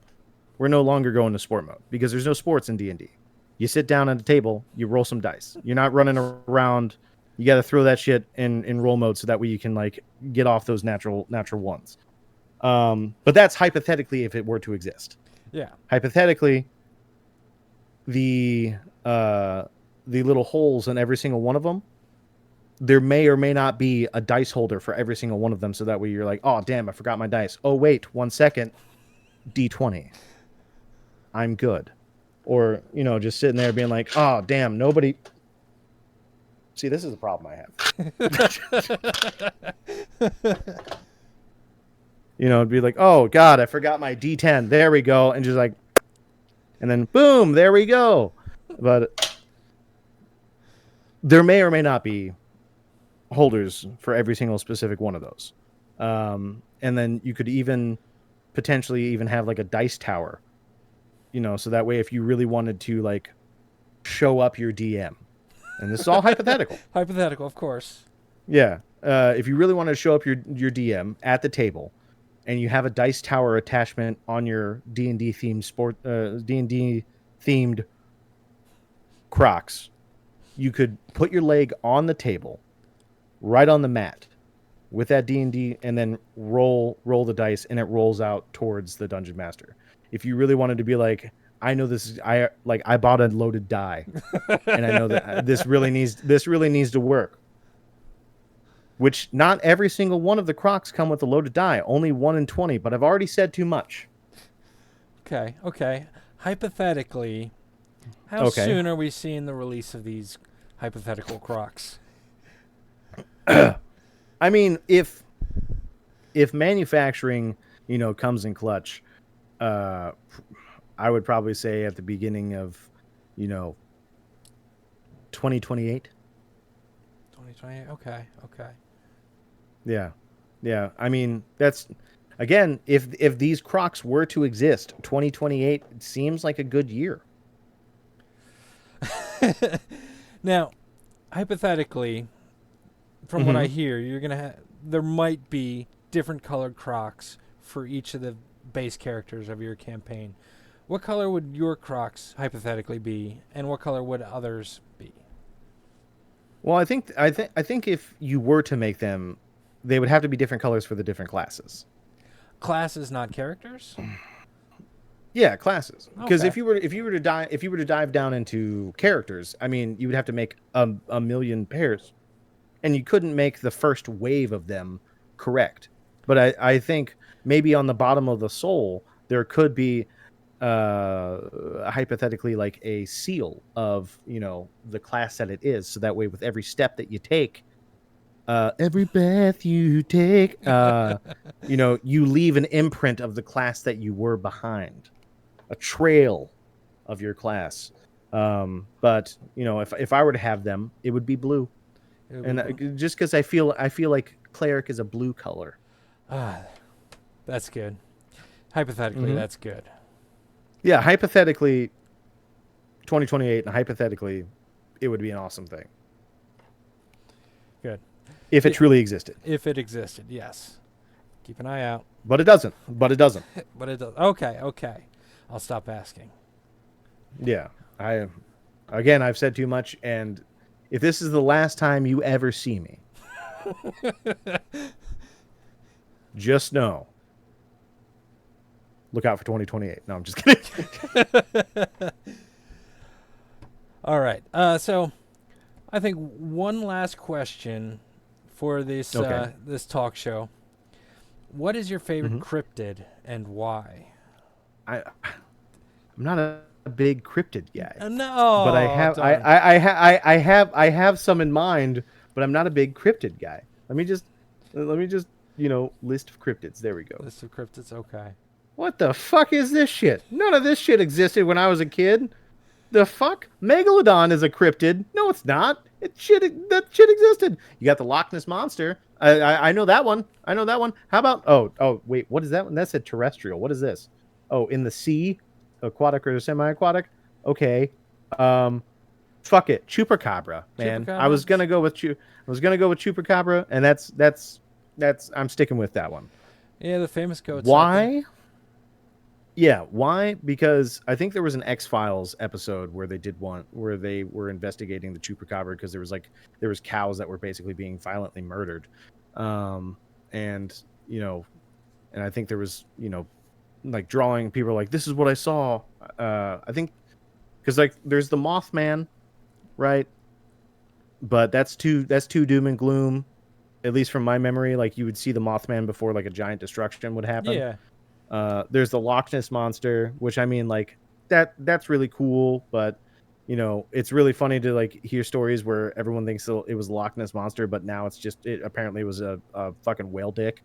going to sport mode because there's no sports in D&D. You sit down at a table, you roll some dice. You're not running around. You got to throw that shit in roll mode so that way you can like get off those natural ones. But that's hypothetically if it were to exist. Yeah. Hypothetically, the little holes in every single one of them, there may or may not be a dice holder for every single one of them, so that way you're like, oh damn, I forgot my dice. Oh wait, 1 second, D20. I'm good. Or, just sitting there being like, oh damn, nobody. See, this is the problem I have. It'd be like, oh god, I forgot my D10. There we go, and just like, and then boom, there we go. But there may or may not be holders for every single specific one of those. And then you could even potentially even have like a dice tower, so that way if you really wanted to like show up your DM, and this is all hypothetical. Hypothetical, of course. Yeah. If you really want to show up your DM at the table, and you have a dice tower attachment on your D&D themed D&D themed Crocs, you could put your leg on the table, right on the mat, with that D&D, and then roll the dice, and it rolls out towards the dungeon master. If you really wanted to be like, I know this is I bought a loaded die, and I know that this really needs to work. which not every single one of the crocs come with a loaded die. Only 1 in 20, but I've already said too much. Okay. Hypothetically, how Okay. soon are we seeing the release of these hypothetical crocs? I mean, if manufacturing, comes in clutch, I would probably say at the beginning of, 2028. 2020. Okay. Yeah. I mean, that's again, if these crocs were to exist, 2028 seems like a good year. Now, hypothetically, from what I hear, you're gonna there might be different colored crocs for each of the base characters of your campaign. What color would your crocs hypothetically be, and what color would others be? Well, I think if you were to make them, they would have to be different colors for the different classes. Classes, not characters. Yeah, classes. Because Okay. if you were to dive down into characters, I mean, you would have to make a million pairs, and you couldn't make the first wave of them correct. But I think maybe on the bottom of the soul there could be hypothetically like a seal of the class that it is, so that way with every step that you take, every breath you take, you leave an imprint of the class that you were behind, a trail of your class. But if I were to have them, it would be blue. It would And be just because I feel like cleric is a blue color. that's good. Hypothetically, that's good. Yeah, hypothetically, 2028, and hypothetically, it would be an awesome thing. Good. If it truly existed. If it existed, yes. Keep an eye out. But it doesn't. But it does. Okay. I'll stop asking. Yeah. I've said too much, and if this is the last time you ever see me, just know. Look out for 2028. No, I'm just kidding. All right. So I think one last question for this this talk show. What is your favorite cryptid and why? I'm not a big cryptid guy. No, But I have some in mind, but I'm not a big cryptid guy. Let me just list of cryptids. There we go. List of cryptids. Okay. What the fuck is this shit? None of this shit existed when I was a kid. The fuck? Megalodon is a cryptid. No, it's not. That shit existed. You got the Loch Ness Monster. I know that one. How about... Oh, wait. What is that one? That's a terrestrial. What is this? Oh, in the sea? Aquatic or semi-aquatic? Okay. Fuck it. Chupacabra, man. Chupacabra? I was gonna go with Chupacabra, and that's I'm sticking with that one. Yeah, the famous goat. Why? Yeah, why? Because I think there was an X-Files episode where they did one where they were investigating the Chupacabra because there was cows that were basically being violently murdered, and I think there was like drawing people are like, this is what I saw. I think because like there's the Mothman, right? But that's too doom and gloom, at least from my memory. Like you would see the Mothman before like a giant destruction would happen. Yeah. There's the Loch Ness Monster, which I mean, like that's really cool, but it's really funny to like hear stories where everyone thinks it was Loch Ness Monster, but now it apparently was a fucking whale dick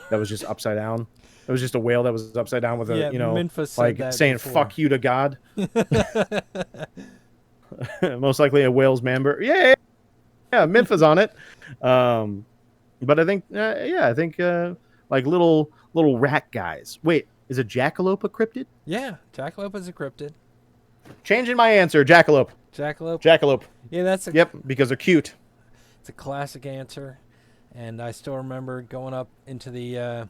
that was just upside down. It was just a whale that was upside down with Minfa said like that saying before. "fuck you" to God. Most likely a whale's member. Yeah, Minfa's on it. But I think like little rat guys. Wait, is a jackalope a cryptid? Yeah, jackalope is a cryptid. Changing my answer, jackalope. Jackalope. Yeah, that's Yep, because they're cute. It's a classic answer, and I still remember going up into the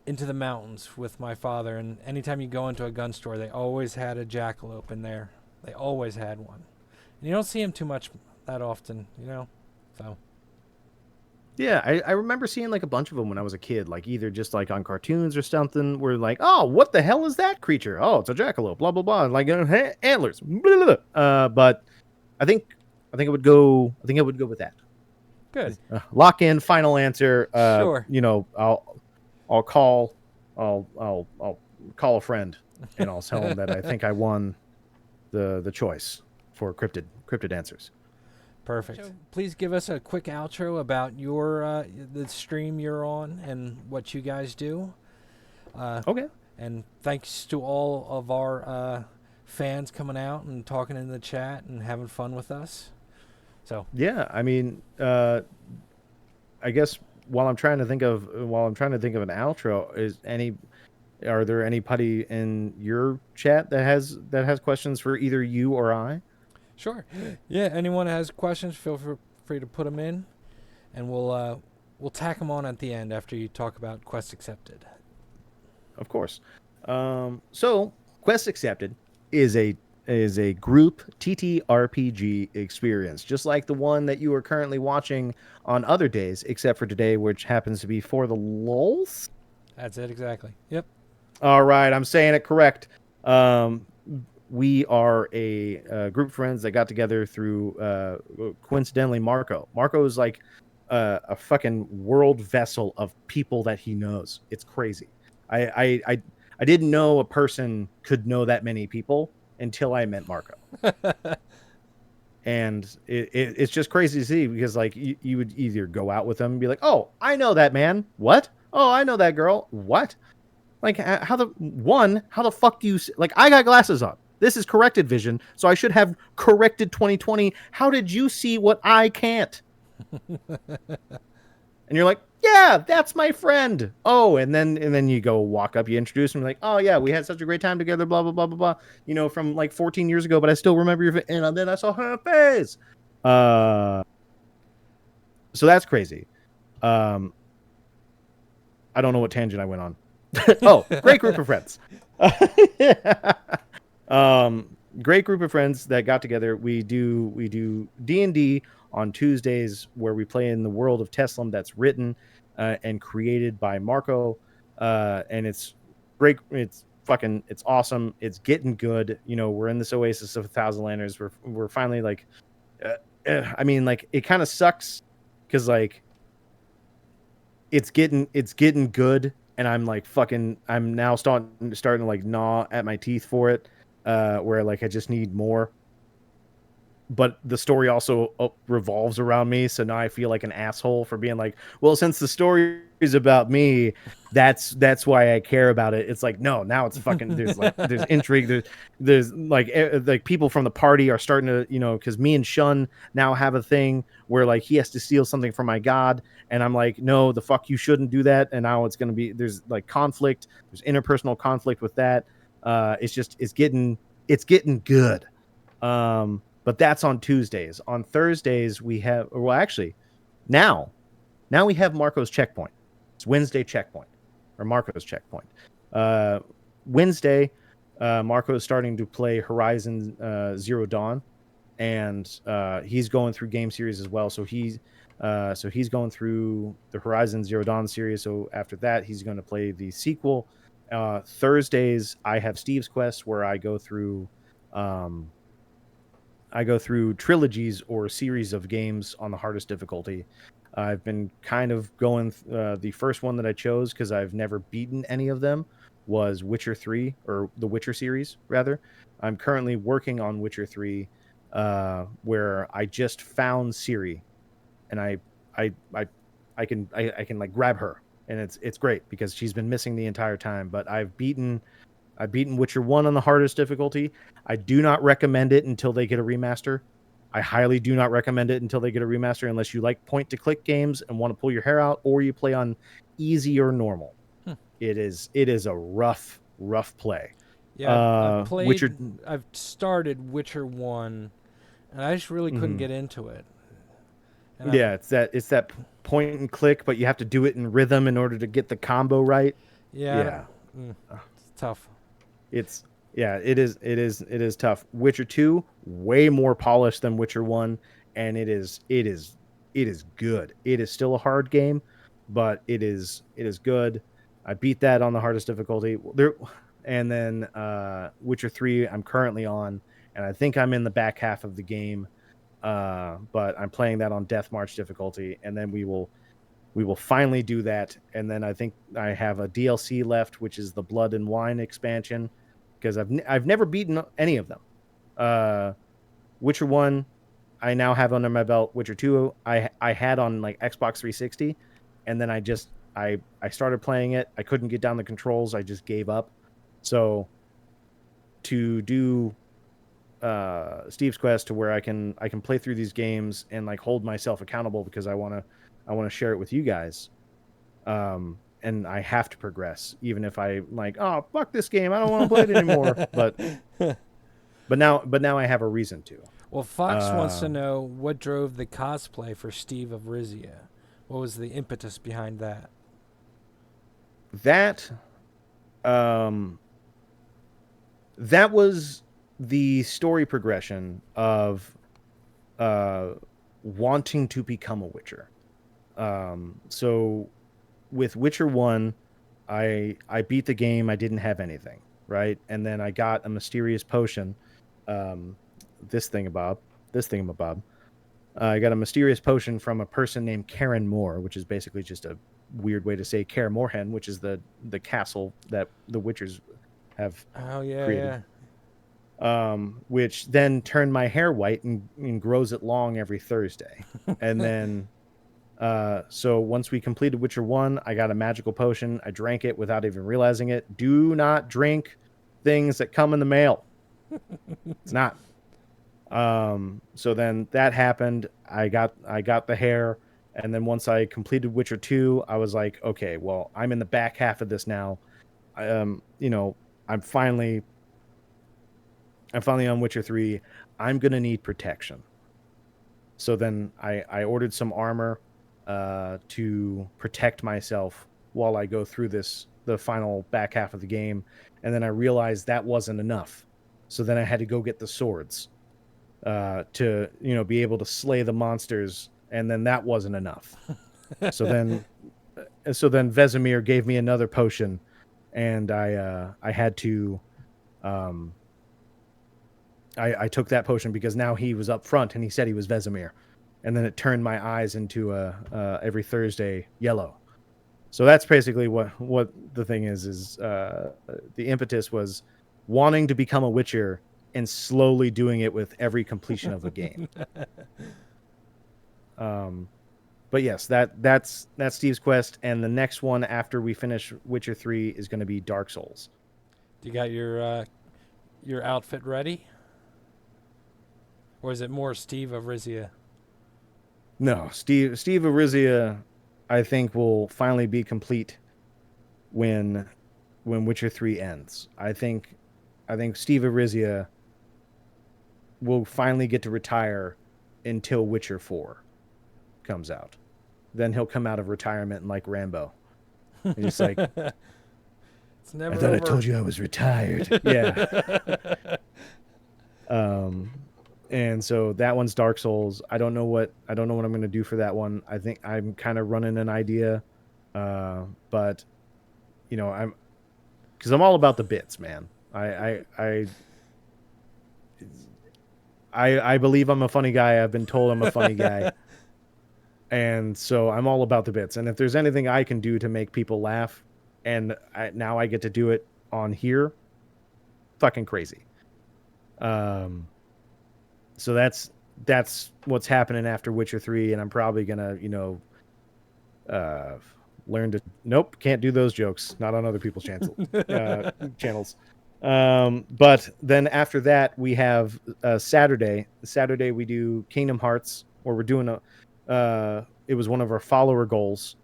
mountains with my father, and anytime you go into a gun store, they always had a jackalope in there. They always had one, and you don't see them too much that often, so. Yeah, I remember seeing like a bunch of them when I was a kid, like either just like on cartoons or something, where like, oh, what the hell is that creature? Oh, it's a jackalope, blah blah blah, like antlers. Blah, blah, blah. But I think I would go with that. Good. Lock in, final answer. Sure. You know, I'll call a friend, and I'll tell him that I think I won the choice for cryptid answers. Perfect. So please give us a quick outro about your the stream you're on and what you guys do. Okay. And thanks to all of our fans coming out and talking in the chat and having fun with us. So yeah, I mean, I guess while I'm trying to think of an outro, are there anybody in your chat that has questions for either you or I? sure. Yeah. Anyone has questions, feel free to put them in, and we'll tack them on at the end after you talk about Quest Accepted. Of course. So Quest Accepted is a group TTRPG experience, just like the one that you are currently watching on other days, except for today, which happens to be for the Lolths. That's it exactly. Yep. All right, I'm saying it correct. We are a group of friends that got together through coincidentally Marco. Marco is like a fucking world vessel of people that he knows. It's crazy. I didn't know a person could know that many people until I met Marco. And it's just crazy to see, because like you would either go out with them and be like, oh, I know that man. What? Oh, I know that girl. What? Like, how the fuck do you like? I got glasses on. This is corrected vision, so I should have corrected 20/20. How did you see what I can't? And you're like, yeah, that's my friend. Oh, and then you go walk up, you introduce him, like, oh yeah, we had such a great time together, blah blah blah blah blah. You know, from like 14 years ago, but I still remember your and then I saw her face. So that's crazy. I don't know what tangent I went on. Oh, great group of friends. Great group of friends that got together. We do D&D on Tuesdays, where we play in the world of Teslam that's written and created by Marco, and it's great. It's awesome. It's getting good. You know, we're in this oasis of 1,000 landers. We're finally like, I mean, like, it kind of sucks because like it's getting good, and I'm like I'm now starting to like gnaw at my teeth for it, where like I just need more. But the story also revolves around me, so now I feel like an asshole for being like, well, since the story is about me, that's why I care about it. It's like, no, now it's fucking there's intrigue, there's like people from the party are starting to, you know, because me and Shun now have a thing where like he has to steal something from my god, and I'm like, no, the fuck, you shouldn't do that. And now it's gonna be, there's like conflict, there's interpersonal conflict with that. It's getting good. But that's on Tuesdays. On Thursdays, we have, well, actually, now we have Marco's Checkpoint. It's Wednesday Checkpoint, or Marco's Checkpoint. Wednesday, Marco is starting to play Horizon Zero Dawn, and he's going through game series as well. So he's going through the Horizon Zero Dawn series. So after that, he's going to play the sequel. Thursdays, I have Steve's Quest, where I go through trilogies or series of games on the hardest difficulty. I've been kind of going, the first one that I chose, because I've never beaten any of them, was Witcher 3, or the Witcher series, rather. I'm currently working on Witcher 3, where I just found Ciri, and I can like grab her, and it's great because she's been missing the entire time. But I've beaten Witcher 1 on the hardest difficulty. I do not recommend it until they get a remaster. I highly do not recommend it until they get a remaster, unless you like point-to-click games and want to pull your hair out, or you play on easy or normal. It is a rough play. Yeah, I've played. I've started Witcher 1, and I just really couldn't get into it. And yeah, it's that point and click, but you have to do it in rhythm in order to get the combo right. Yeah. It's tough. It is tough. Witcher 2, way more polished than Witcher 1, and it is good. It is still a hard game, but it is good. I beat that on the hardest difficulty. And then Witcher 3 I'm currently on, and I think I'm in the back half of the game. but I'm playing that on Death March difficulty, and then we will finally do that. And then I think I have a DLC left, which is the Blood and Wine expansion, because I've never beaten any of them. Witcher 1, I now have under my belt. Witcher 2, I had on like Xbox 360, and then I started playing it. I couldn't get down the controls. I just gave up. So to do Steve's Quest, to where I can play through these games and like hold myself accountable, because I want to share it with you guys. And I have to progress, even if I like, oh fuck this game, I don't want to play it anymore. But now I have a reason to. Well, Fox wants to know what drove the cosplay for Steve of Rizia. What was the impetus behind that? That was the story progression of wanting to become a Witcher. So with Witcher 1, I beat the game. I didn't have anything, right? And then I got a mysterious potion. This thingamabob. I got a mysterious potion from a person named Karen Moore, which is basically just a weird way to say Kaer Morhen, which is the castle that the Witchers have created. Which then turned my hair white and grows it long every Thursday. And then so once we completed Witcher 1, I got a magical potion. I drank it without even realizing it. Do not drink things that come in the mail. It's not. So then that happened. I got the hair, and then once I completed Witcher 2, I was like, okay, well, I'm in the back half of this now. I'm finally on Witcher 3. I'm gonna need protection. So then I ordered some armor to protect myself while I go through the final back half of the game, and then I realized that wasn't enough. So then I had to go get the swords to be able to slay the monsters, and then that wasn't enough. So then Vesemir gave me another potion, and I had to I took that potion because now he was up front and he said he was Vesemir, and then it turned my eyes into every Thursday yellow. So that's basically what the thing is the impetus was wanting to become a Witcher and slowly doing it with every completion of the game. But yes, that's Steve's Quest, and the next one after we finish Witcher 3 is going to be Dark Souls. Do you got your outfit ready? Or is it more Steve of Rizia? No, Steve of Rizia, I think, will finally be complete when Witcher 3 ends. I think Steve of Rizia will finally get to retire until Witcher 4 comes out. Then he'll come out of retirement like Rambo. He's like, it's never I thought over. I told you I was retired. yeah. And so that one's Dark Souls. I don't know what I'm going to do for that one. I think I'm kind of running an idea, but I'm all about the bits, man. I believe I'm a funny guy. I've been told I'm a funny guy. And so I'm all about the bits. And if there's anything I can do to make people laugh, and now I get to do it on here, fucking crazy. So that's what's happening after Witcher 3, and I'm probably gonna, learn to can't do those jokes, not on other people's channels. But then after that we have Saturday we do Kingdom Hearts, or we're doing it was one of our follower goals,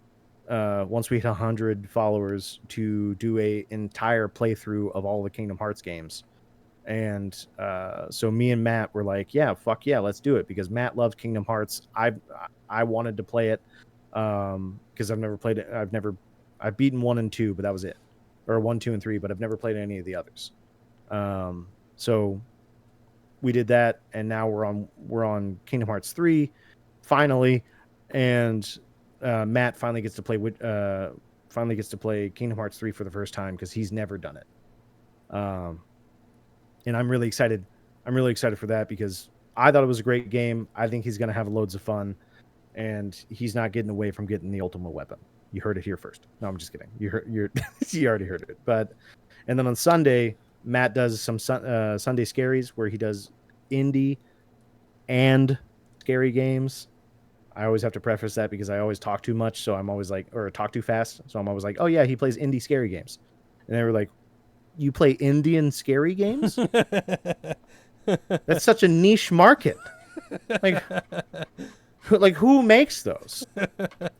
once we hit 100 followers, to do a entire playthrough of all the Kingdom Hearts games. And so me and Matt were like, yeah, fuck yeah, let's do it, because Matt loves Kingdom Hearts. I wanted to play it because I've never played it. I've beaten 1 and 2, but that was it, or 1, 2, and 3, but I've never played any of the others. So we did that, and now we're on Kingdom Hearts 3 finally, and Matt finally gets to play Kingdom Hearts 3 for the first time, because he's never done it. And I'm really excited. I'm really excited for that, because I thought it was a great game. I think he's going to have loads of fun, and he's not getting away from getting the ultimate weapon. You heard it here first. No, I'm just kidding. You already heard it. But and then on Sunday, Matt does some Sunday scaries where he does indie and scary games. I always have to preface that because I always talk too much, so I'm always like, or talk too fast, so I'm always like, oh yeah, he plays indie scary games, and they were like, you play Indian scary games? That's such a niche market. Like who makes those?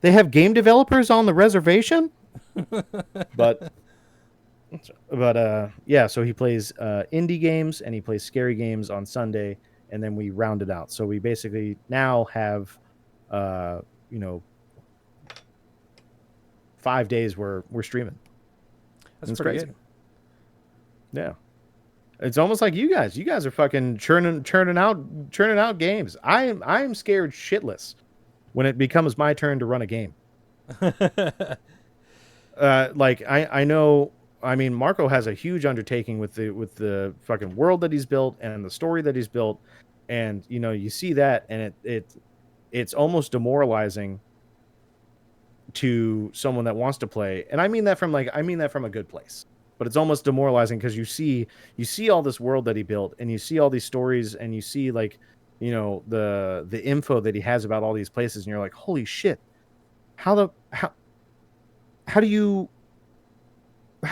They have game developers on the reservation? But yeah, so he plays indie games and he plays scary games on Sunday, and then we round it out. So we basically now have 5 days where we're streaming. That's pretty crazy. good. Yeah. It's almost like you guys. You guys are fucking churning out games. I am scared shitless when it becomes my turn to run a game. Like I know. I mean, Marco has a huge undertaking with the fucking world that he's built and the story that he's built, and you see that, and it's almost demoralizing to someone that wants to play. And I mean that from a good place. But it's almost demoralizing because you see all this world that he built, and you see all these stories, and you see the info that he has about all these places, and you're like, holy shit, how do you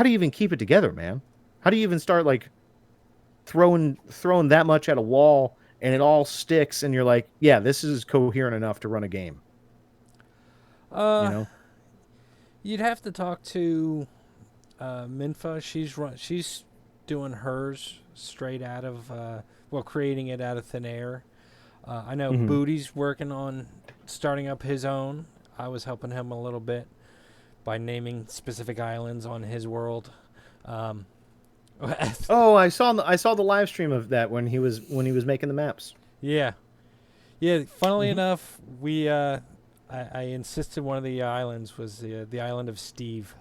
even keep it together, man? How do you even start like throwing that much at a wall and it all sticks, and you're like, yeah, this is coherent enough to run a game? You'd have to talk to Minfa. She's doing hers straight out of creating it out of thin air. I know Booty's working on starting up his own. I was helping him a little bit by naming specific islands on his world. Oh, I saw the live stream of that when he was making the maps. Yeah. Funnily enough, we I insisted one of the islands was the island of Steve.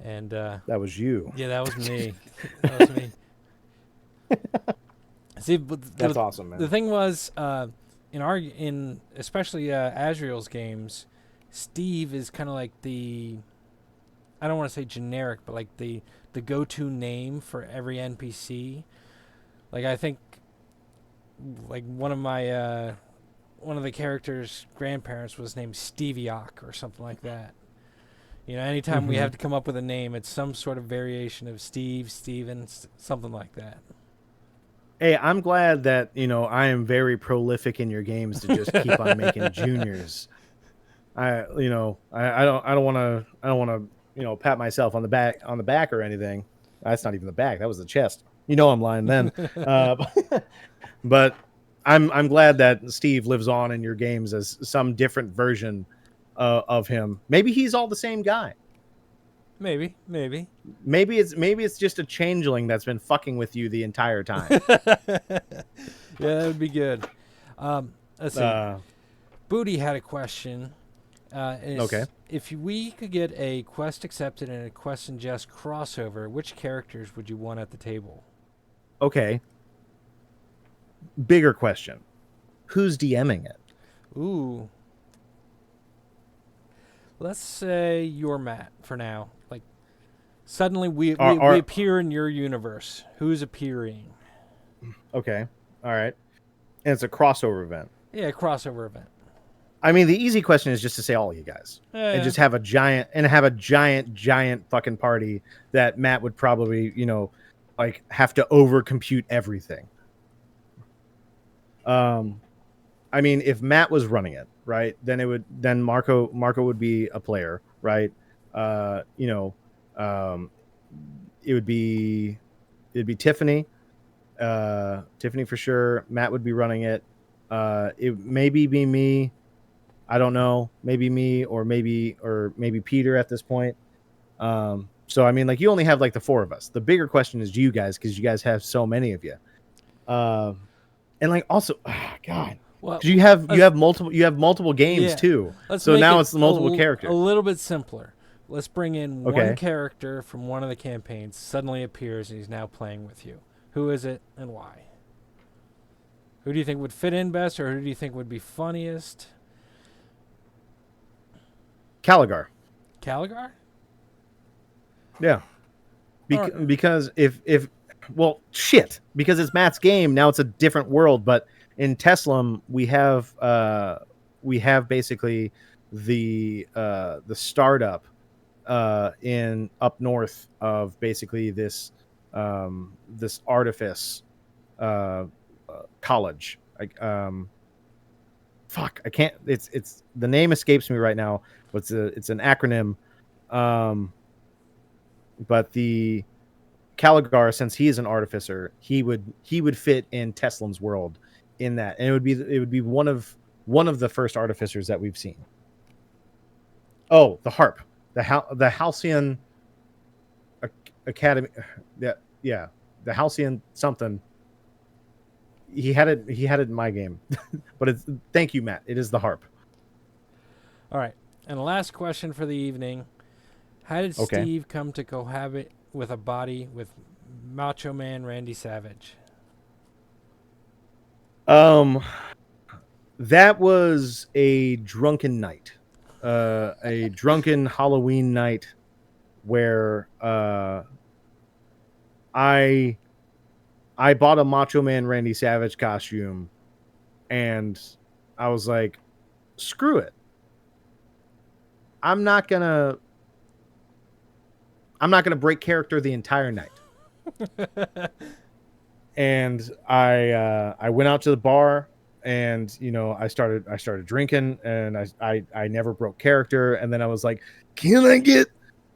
And that was you. Yeah, that was me. That was me. See, but that's awesome, man. The thing was, in especially Azrael's games, Steve is kind of like I don't want to say generic, but like the go-to name for every NPC. Like I think, like one of the characters' grandparents was named Steviock or something like that. Anytime we have to come up with a name, it's some sort of variation of Steve, Steven, something like that. Hey, I'm glad that I am very prolific in your games to just keep on making juniors. I don't want to pat myself on the back or anything. That's not even the back. That was the chest. I'm lying then. But I'm glad that Steve lives on in your games as some different version of him. Maybe he's all the same guy. Maybe it's just a changeling that's been fucking with you the entire time. Yeah, that would be good. Let's see. Booty had a question. Okay. If we could get a Quest Accepted and a QuestsNJests crossover, which characters would you want at the table? Okay. Bigger question. Who's DMing it? Ooh. Let's say you're Matt for now. Like, suddenly we appear in your universe. Who's appearing? Okay. All right. And it's a crossover event. Yeah, a crossover event. I mean, the easy question is just to say all of you guys and just have a giant fucking party that Matt would probably, have to overcompute everything. I mean, if Matt was running it, right, then Marco would be a player, right? It'd be Tiffany, Tiffany for sure. Matt would be running it. It maybe be me. I don't know. Maybe me or maybe Peter at this point. So I mean, like, you only have like the four of us. The bigger question is you guys, because you guys have so many of you. And like also, God, well, you have multiple games too. So now it's the multiple characters. A little bit simpler. Let's bring in one character from one of the campaigns. Suddenly appears and he's now playing with you. Who is it and why? Who do you think would fit in best, or who do you think would be funniest? Caligar. Caligar? Yeah. Alright. Because if well, shit. Because it's Matt's game now, it's a different world. But in Teslam, we have basically the startup in up north of basically this this artifice college. Like fuck, I can't. It's the name escapes me right now. But it's an acronym. But the Caligar, since he is an artificer, he would fit in Teslam's world in that, and it would be one of the first artificers that we've seen. Oh, the harp, the Halcyon Academy, yeah, the Halcyon something. He had it in my game, but it's thank you, Matt. It is the harp. All right. And the last question for the evening. How did Okay. Steve come to cohabit with a body with Macho Man Randy Savage? That was a drunken night, a drunken Halloween night where I bought a Macho Man Randy Savage costume, and I was like, screw it. I'm not gonna break character the entire night. And I went out to the bar, and I started drinking, and I never broke character, and then I was like, Can I get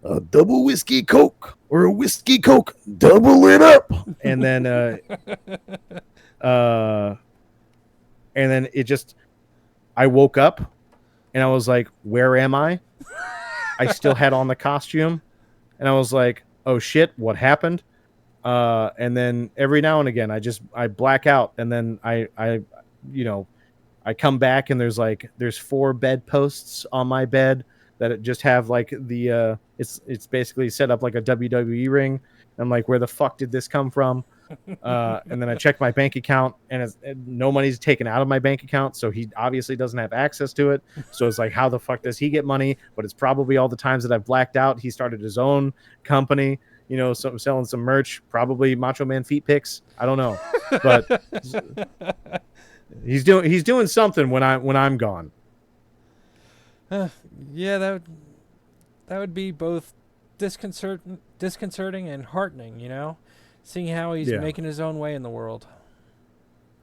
a double whiskey Coke or a whiskey Coke? Double it up. and then it just, I woke up and I was like, where am I? I still had on the costume, and I was like, oh shit, what happened? And then every now and again I black out, and then I come back, and there's 4 bedposts on my bed that just have like the it's basically set up like a WWE ring. I'm like, where the fuck did this come from? And then I check my bank account, and no money's taken out of my bank account, so he obviously doesn't have access to it. So it's like, how the fuck does he get money? But it's probably all the times that I've blacked out. He started his own company, selling some merch, probably Macho Man feet pics. I don't know, but he's doing something when I'm gone. Yeah, that would be both disconcerting and heartening, seeing how he's Yeah. making his own way in the world.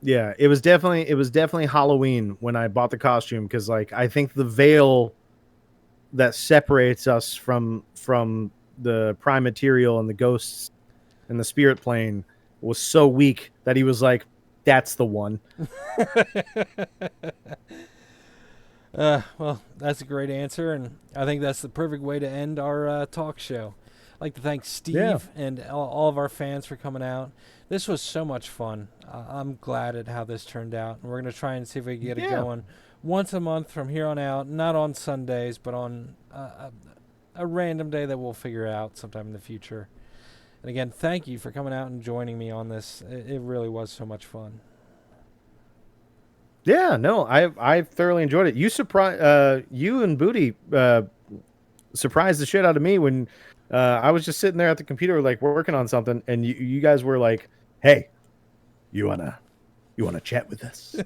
Yeah, it was definitely Halloween when I bought the costume, because I think the veil that separates us from the prime material and the ghosts and the spirit plane was so weak that he was like, that's the one. Well, that's a great answer, and I think that's the perfect way to end our talk show. I'd like to thank Steve and all of our fans for coming out. This was so much fun. I'm glad at how this turned out, and we're going to try and see if we can get it going once a month from here on out, not on Sundays, but on a random day that we'll figure out sometime in the future. And again, thank you for coming out and joining me on this. It really was so much fun. Yeah, no, I thoroughly enjoyed it. You and Booty surprised the shit out of me when I was just sitting there at the computer, like, working on something, and you guys were like, "Hey, you wanna chat with us?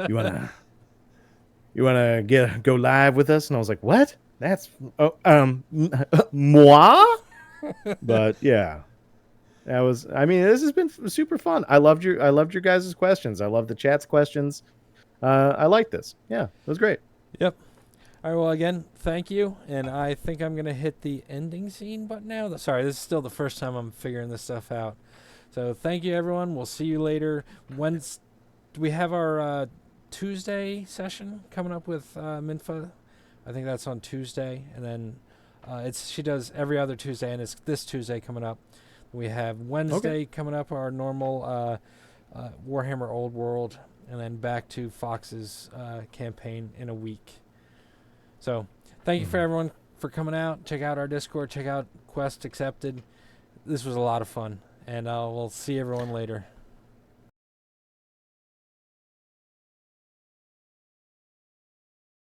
You wanna go live with us?" And I was like, "What? That's moi?" But yeah, that was. I mean, this has been super fun. I loved your guys' questions. I love the chat's questions. I like this. Yeah, it was great. Yep. All right, well, again, thank you. And I think I'm going to hit the ending scene button now. Sorry, this is still the first time I'm figuring this stuff out. So thank you, everyone. We'll see you later. Do we have our Tuesday session coming up with Minfa? I think that's on Tuesday. And then she does every other Tuesday, and it's this Tuesday coming up. We have Wednesday coming up, our normal Warhammer Old World, and then back to Fox's campaign in a week. So thank you for everyone for coming out. Check out our Discord. Check out Quest Accepted. This was a lot of fun, and we'll see everyone later.